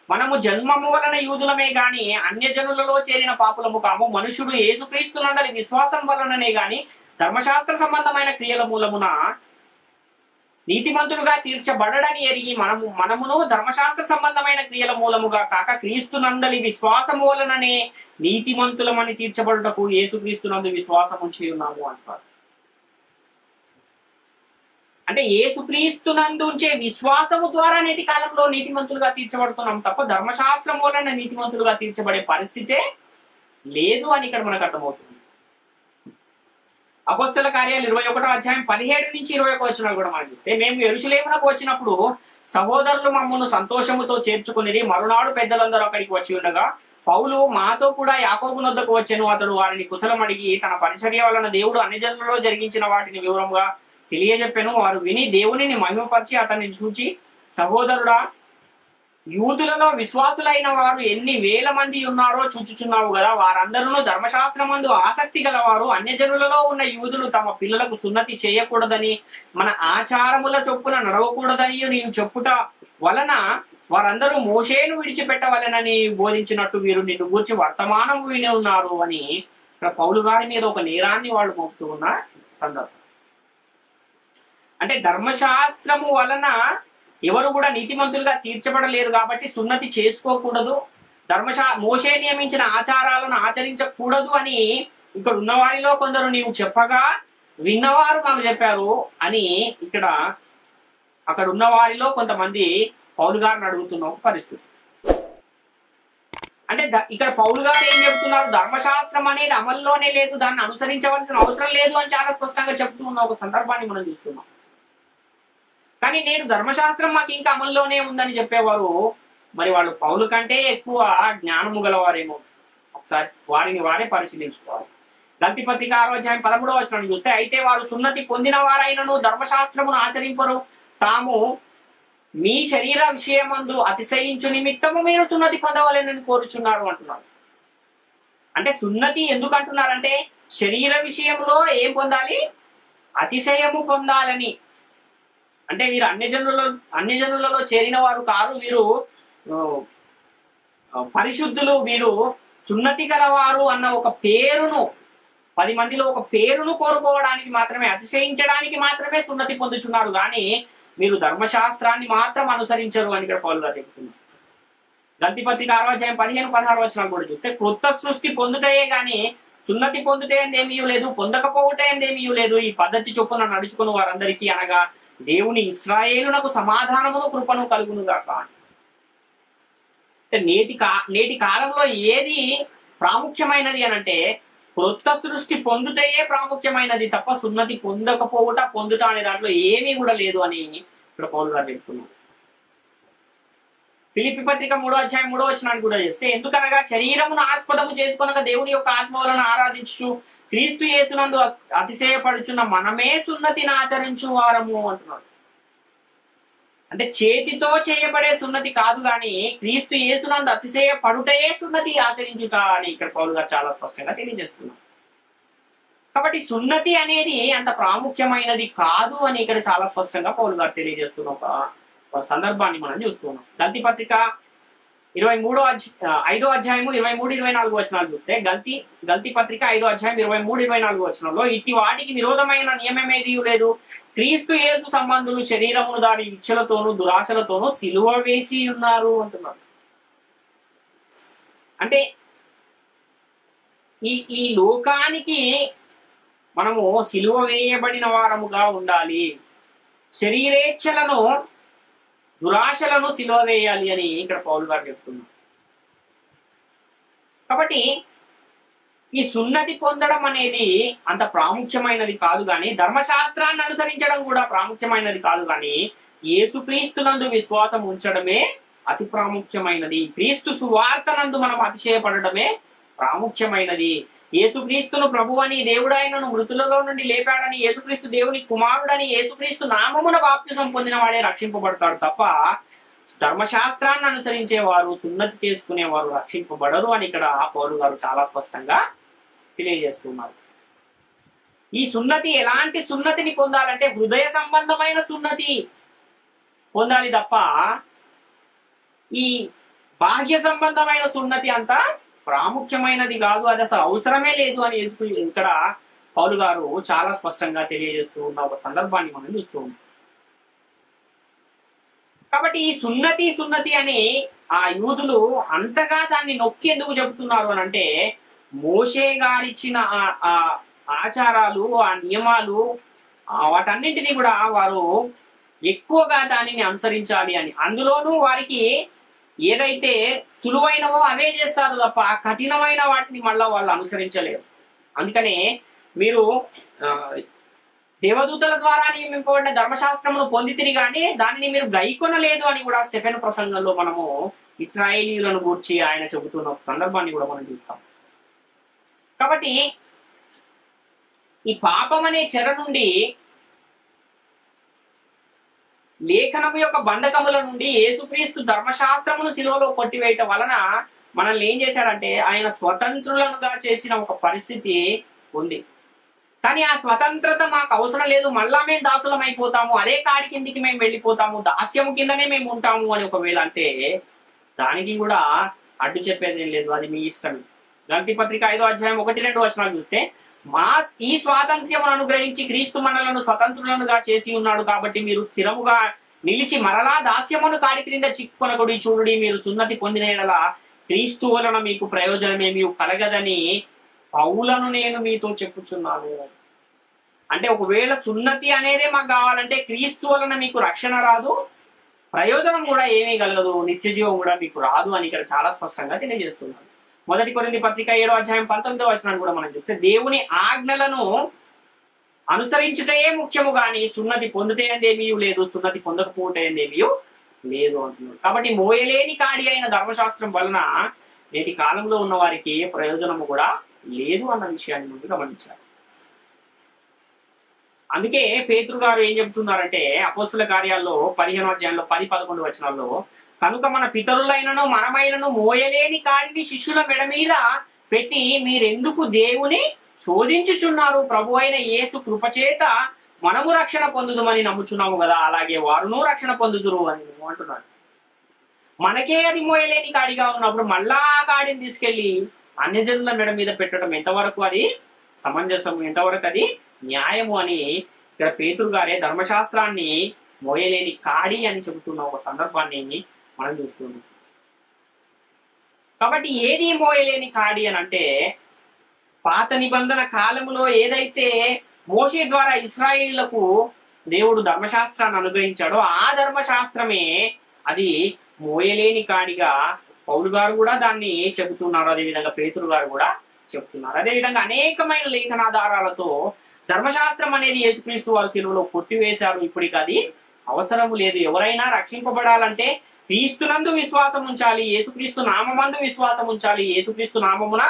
A: మనము జన్మము వలన యూదులమే గాని అన్యజనులలో చేరిన పాపులము కాము. మనుషుడు యేసుక్రీస్తునందలి విశ్వాసం వలననే గాని ధర్మశాస్త్ర సంబంధమైన క్రియల మూలమున నీతిమంతుడుగా తీర్చబడడని ఎరిగి మనమును ధర్మశాస్త్ర సంబంధమైన క్రియల మూలముగా కాక క్రీస్తునందలి విశ్వాసము వలననే నీతిమంతులమని తీర్చబడుటకు యేసుక్రీస్తునందు విశ్వాసం ఉంచి ఉన్నాము అంటారు. అంటే యేసుక్రీస్తునందు ఉంచే విశ్వాసము ద్వారా నేటి కాలంలో నీతిమంతులుగా తీర్చబడుతున్నాం తప్ప ధర్మశాస్త్రం వలన నీతిమంతులుగా తీర్చబడే పరిస్థితే లేదు అని ఇక్కడ మనకు అర్థమవుతుంది. అపోస్తల కార్యాలు 21:17-21 కూడా మనం చూస్తే, మేము యెరూషలేమునకు వచ్చినప్పుడు సహోదరులు మమ్మను సంతోషముతో చేర్చుకుని మరునాడు పెద్దలందరూ అక్కడికి వచ్చి ఉండగా పౌలు మాతో కూడా యాకోబు నొద్దకు వచ్చెను. అతడు వారిని కుశలం అడిగి తన పరిచర్య వలన దేవుడు అన్ని జనులలో జరిగించిన వాటిని వివరంగా తెలియజెప్పెను. వారు విని దేవునిని మహిమపరిచి అతన్ని చూచి, సహోదరుడా, యూదులలో విశ్వాసులైన వారు ఎన్ని వేల మంది ఉన్నారో చూచుచున్నావు కదా. వారందరూ ధర్మశాస్త్రమందు ఆసక్తి గలవారు. అన్యజనులలో ఉన్న యూదులు తమ పిల్లలకు సున్నతి చేయకూడదని, మన ఆచారముల చొప్పున నడవకూడదని నీవు చెప్పుట వలన వారందరూ మోషేను విడిచిపెట్టవలెనని బోధించినట్టు వీరు నిన్ను గూర్చి వర్తమానం విని ఉన్నారు అని ఇక్కడ పౌలు గారి మీద ఒక నేరాన్ని వాళ్ళు మోపుతూ ఉన్న సందర్భం. అంటే ధర్మశాస్త్రము వలన ఎవరు కూడా నీతిమంతులుగా తీర్చబడలేరు కాబట్టి సున్నతి చేసుకోకూడదు, మోషే నియమించిన ఆచారాలను ఆచరించకూడదు అని ఇక్కడ ఉన్నవారిలో కొందరు నీవు చెప్పగా విన్నవారు మాకు చెప్పారు అని అక్కడ ఉన్న వారిలో కొంతమంది పౌలు గారిని అడుగుతున్న ఒక పరిస్థితి. అంటే ఇక్కడ పౌలు గారు ఏం చెప్తున్నారు, ధర్మశాస్త్రం అనేది అమల్లోనే లేదు, దాన్ని అనుసరించవలసిన అవసరం లేదు అని చాలా స్పష్టంగా చెప్తూ ఉన్న ఒక సందర్భాన్ని మనం చూస్తున్నాం. కానీ నేడు ధర్మశాస్త్రం మాకు ఇంకా అమల్లోనే ఉందని చెప్పేవారు మరి వాళ్ళు పౌలు కంటే ఎక్కువ జ్ఞానము గలవారేమో. ఒకసారి వారిని వారే పరిశీలించుకోవాలి. గలతీ పత్రిక 6:13 చూస్తే, అయితే వారు సున్నతి పొందిన వారైనను ధర్మశాస్త్రమును ఆచరింపరు, తాము మీ శరీర విషయమందు అతిశయించు నిమిత్తము మీరు సున్నతి పొందవాలని కోరుచున్నారు అంటున్నారు. అంటే సున్నతి ఎందుకు అంటున్నారంటే శరీర విషయంలో ఏం పొందాలి, అతిశయము పొందాలని. అంటే వీరు అన్యజనులలో చేరిన వారు కారు, వీరు పరిశుద్ధులు, వీరు సున్నతి గలవారు అన్న ఒక పేరును 10 మందిలో ఒక పేరును కోరుకోవడానికి మాత్రమే, అతిశయించడానికి మాత్రమే సున్నతి పొందుచున్నారు, కానీ మీరు ధర్మశాస్త్రాన్ని మాత్రం అనుసరించరు అని ఇక్కడ పౌలు గారు చెబుతున్నారు. గలతీ పత్రిక 6:15-16 కూడా చూస్తే, క్రొత్త సృష్టి పొందుటయే గాని సున్నతి పొందుటేందేమీ లేదు, పొందకపోవుటేందేమీ లేదు. ఈ పద్ధతి చొప్పున నడుచుకుని వారందరికీ అనగా దేవుని ఇశ్రాయేలునకు సమాధానమును కృపను కలుగునుగాక. అంటే నేటి కాలంలో ఏది ప్రాముఖ్యమైనది అనంటే క్రొత్త సృష్టి పొందుటయే ప్రాముఖ్యమైనది తప్ప సున్నతి పొందుట అనే దాంట్లో ఏమీ కూడా లేదు అని ఇక్కడ పౌలు గారు చెప్తున్నారు. ఫిలిప్పీ పత్రిక 3:3 కూడా చేస్తే, ఎందుకనగా శరీరమును ఆస్పదము చేసుకొనగా దేవుని యొక్క ఆత్మ వలన ఆరాధించు క్రీస్తు యేసునందు అతిశయపడుచున్న మనమే సున్నతిని ఆచరించు వారము అంటున్నాడు. అంటే చేతితో చేయబడే సున్నతి కాదు, కానీ క్రీస్తు యేసునందు అతిశయపడుటయే సున్నతి ఆచరించుట అని ఇక్కడ పౌలు గారు చాలా స్పష్టంగా తెలియజేస్తున్నారు. కాబట్టి సున్నతి అనేది అంత ప్రాముఖ్యమైనది కాదు అని ఇక్కడ చాలా స్పష్టంగా పౌలు గారు తెలియజేస్తున్న ఒక సందర్భాన్ని మనం చూస్తున్నాం. గలతీ పత్రిక 5:23-24 చూస్తే, గలతీ పత్రిక 5:23-24 ఇట్టి వాటికి విరోధమైన నియమమేది లేదు, క్రీస్తు యేసు సంబంధులు శరీరమును దాని ఇచ్చలతోనూ దురాశలతోనూ సిలువ వేసి ఉన్నారు అంటున్నారు. అంటే ఈ లోకానికి మనము సిలువ వేయబడిన వారముగా ఉండాలి, శరీరేచ్ఛలను దురాశలను సిలువ వేయాలి అని ఇక్కడ పౌలు గారు చెప్తున్నారు. కాబట్టి ఈ సున్నతి పొందడం అనేది అంత ప్రాముఖ్యమైనది కాదు, కానీ ధర్మశాస్త్రాన్ని అనుసరించడం కూడా ప్రాముఖ్యమైనది కాదు, కానీ యేసుక్రీస్తునందు విశ్వాసం ఉంచడమే అతి ప్రాముఖ్యమైనది. క్రీస్తు సువార్తనందు మనం అతిశయపడటమే ప్రాముఖ్యమైనది. యేసుక్రీస్తును ప్రభువని, దేవుడాయనను మృతులలో నుండి లేపాడని, యేసుక్రీస్తు దేవుని కుమారుడని, యేసుక్రీస్తు నామమున బాప్తిసం పొందిన వాడే రక్షింపబడతాడు తప్ప ధర్మశాస్త్రాన్ని అనుసరించేవారు, సున్నతి చేసుకునేవారు రక్షింపబడరు అని ఇక్కడ పౌలు గారు చాలా స్పష్టంగా తెలియజేస్తున్నారు. ఈ సున్నతి ఎలాంటి సున్నతిని పొందాలంటే హృదయ సంబంధమైన సున్నతి పొందాలి తప్ప ఈ బాహ్య సంబంధమైన సున్నతి అంత ప్రాముఖ్యమైనది కాదు, అది అసలు అవసరమే లేదు అని ఇక్కడ పౌలు గారు చాలా స్పష్టంగా తెలియజేస్తూ ఉన్న ఒక సందర్భాన్ని మనం చూస్తూ ఉన్నాం. కాబట్టి ఈ సున్నతి అని ఆ యూదులు అంతగా దాన్ని నొక్కి ఎందుకు చెబుతున్నారు అని అంటే, మోషే గారిచ్చిన ఆ ఆచారాలు, ఆ నియమాలు, వాటన్నింటినీ కూడా వారు ఎక్కువగా దానిని అనుసరించాలి అని. అందులోనూ వారికి ఏదైతే సులువైనవో అవే చేస్తారు తప్ప కఠినమైన వాటిని మళ్ళా వాళ్ళు అనుసరించలేరు. అందుకనే మీరు దేవదూతల ద్వారా నియమింపబడిన ధర్మశాస్త్రమును పొందితిరి కానీ దానిని మీరు గైకొనలేదు అని కూడా స్టెఫెన్ ప్రసంగంలో మనము ఇశ్రాయేలీయులను గూర్చి ఆయన చెబుతున్న ఒక సందర్భాన్ని కూడా మనం చూస్తాం. కాబట్టి ఈ పాపం అనే చెర నుండి, లేఖనము యొక్క బంధకముల నుండి యేసుక్రీస్తు ధర్మశాస్త్రమును సిలువలో కొట్టివేయటం వలన మనల్ని ఏం చేశాడంటే ఆయన స్వతంత్రులనుగా చేసిన ఒక పరిస్థితి ఉంది. కానీ ఆ స్వతంత్రత మాకు అవసరం లేదు, మళ్ళా మేము దాసులం అయిపోతాము, అదే కాడి కిందికి మేము వెళ్ళిపోతాము, దాస్యము కిందనే మేము ఉంటాము అని ఒకవేళ అంటే దానికి కూడా అడ్డు చెప్పేది ఏం లేదు, అది మీ ఇష్టం. గలతీ పత్రిక 5వ అధ్యాయం 1-2 వచనాలు చూస్తే, ఈ స్వాతంత్ర్యమును అనుగ్రహించి క్రీస్తు మనలను స్వతంత్రులనుగా చేసి ఉన్నాడు కాబట్టి మీరు స్థిరముగా నిలిచి మరలా దాస్యమును కాడి క్రింద చిక్కుకొనకుడి. చూడుడి, మీరు సున్నతి పొందిన యెడల క్రీస్తు వలన మీకు ప్రయోజనమేమీ కలగదని పౌలను నేను మీతో చెప్పుచున్నాను. అంటే ఒకవేళ సున్నతి అనేదే మాకు కావాలంటే క్రీస్తు వలన మీకు రక్షణ రాదు, ప్రయోజనం కూడా ఏమీ కలగదు, నిత్య జీవం కూడా మీకు రాదు అని ఇక్కడ చాలా స్పష్టంగా తెలియజేస్తున్నాను. 1 కొరింథీ పత్రిక 7వ అధ్యాయం 19వ వచనాన్ని కూడా మనం చూస్తే, దేవుని ఆజ్ఞలను అనుసరించుటయే ముఖ్యము గాని సున్నతి పొందుటేందేమీ లేదు, సున్నతి పొందకపోవటేందేమీ లేదు అంటున్నాడు. కాబట్టి మోయలేని కాడి అయిన ధర్మశాస్త్రం వలన నేటి కాలంలో ఉన్న వారికి ఏ ప్రయోజనము కూడా లేదు అన్న విషయాన్ని ముందు గమనించారు. అందుకే పేతురు గారు ఏం చెబుతున్నారంటే అపోస్తుల కార్యాల్లో 15వ అధ్యాయంలో 10-11 వచనాల్లో, కనుక మన పితరులైనను మనమైనను మోయలేని కాడిని శిష్యుల మెడ మీద పెట్టి మీరెందుకు దేవుని శోధించుచున్నారు, ప్రభు అయిన యేసు కృపచేత మనము రక్షణ పొందుదుమని నమ్ముచున్నాము కదా, అలాగే వారును రక్షణ పొందుదురు అని అంటున్నాడు. మనకే అది మోయలేని కాడిగా ఉన్నప్పుడు మళ్ళా ఆ కాడిని తీసుకెళ్లి అన్యజనుల మెడ మీద పెట్టడం ఎంతవరకు అది సమంజసము, ఎంతవరకు అది న్యాయము అని ఇక్కడ పేతురు గారే ధర్మశాస్త్రాన్ని మోయలేని కాడి అని చెబుతున్న ఒక సందర్భాన్ని మనం చూస్తున్నాం. కాబట్టి ఏది మోయలేని కాడి అని అంటే, పాత నిబంధన కాలములో ఏదైతే మోషే ద్వారా ఇశ్రాయేలులకు దేవుడు ధర్మశాస్త్రాన్ని అనుగ్రహించాడో ఆ ధర్మశాస్త్రమే అది మోయలేని కాడిగా పౌలు గారు కూడా దాన్ని చెబుతున్నారు, అదేవిధంగా పేతురు గారు కూడా చెప్తున్నారు. అదేవిధంగా అనేకమైన లేఖనాధారాలతో ధర్మశాస్త్రం అనేది యేసుక్రీస్తు వారు సిలువలో కొట్టివేశారు, ఇప్పటికి అది అవసరం లేదు. ఎవరైనా రక్షింపబడాలంటే క్రీస్తునందు విశ్వాసం ఉంచాలి, యేసుక్రీస్తు నామమందు విశ్వాసం ఉంచాలి, యేసుక్రీస్తు నామమున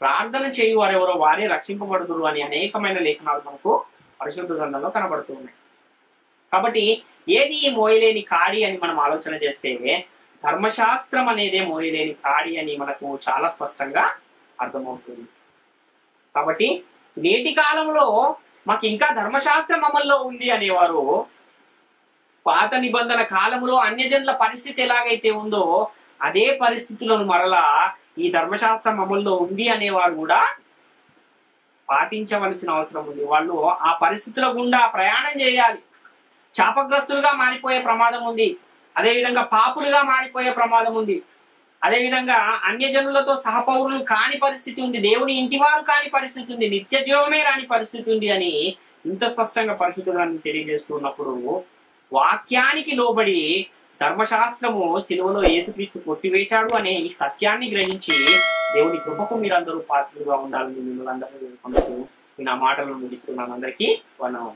A: ప్రార్థన చేయు వారెవరో వారే రక్షింపబడుదురు అని అనేకమైన లేఖనాలు మనకు పరిశుద్ధ గ్రంథంలో కనబడుతూ ఉన్నాయి. కాబట్టి ఏది మోయలేని కాడి అని మనం ఆలోచన చేస్తే ధర్మశాస్త్రం అనేదే మోయలేని కాడి అని మనకు చాలా స్పష్టంగా అర్థమవుతుంది. కాబట్టి నేటి కాలంలో మాకు ఇంకా ధర్మశాస్త్రం అమల్లో ఉంది అనేవారు పాత నిబంధన కాలంలో అన్యజనుల పరిస్థితి ఎలాగైతే ఉందో అదే పరిస్థితులను మరలా ఈ ధర్మశాస్త్రం అమల్లో ఉంది అనేవారు కూడా పాటించవలసిన అవసరం ఉంది. వాళ్ళు ఆ పరిస్థితుల గుండా ప్రయాణం చేయాలి. శాపగ్రస్తులుగా మారిపోయే ప్రమాదం ఉంది, అదేవిధంగా పాపులుగా మారిపోయే ప్రమాదం ఉంది, అదేవిధంగా అన్యజనులతో సహపౌరులు కాని పరిస్థితి ఉంది, దేవుని ఇంటివారు కాని పరిస్థితి ఉంది, నిత్య జీవమే రాని పరిస్థితి ఉంది అని ఇంత స్పష్టంగా పరిశుద్ధులను తెలియజేస్తున్నప్పుడు వాక్యానికి లోబడి ధర్మశాస్త్రము సిలువలో యేసుక్రీస్తు కొట్టివేశాడు అనే ఈ సత్యాన్ని గ్రహించి దేవుని కృపకు మీరందరూ పాత్రలుగా ఉండాలని మిమ్మల్ని అందరూ నా మాటలను ముగిస్తున్నాను. అందరికీ వందనాలు.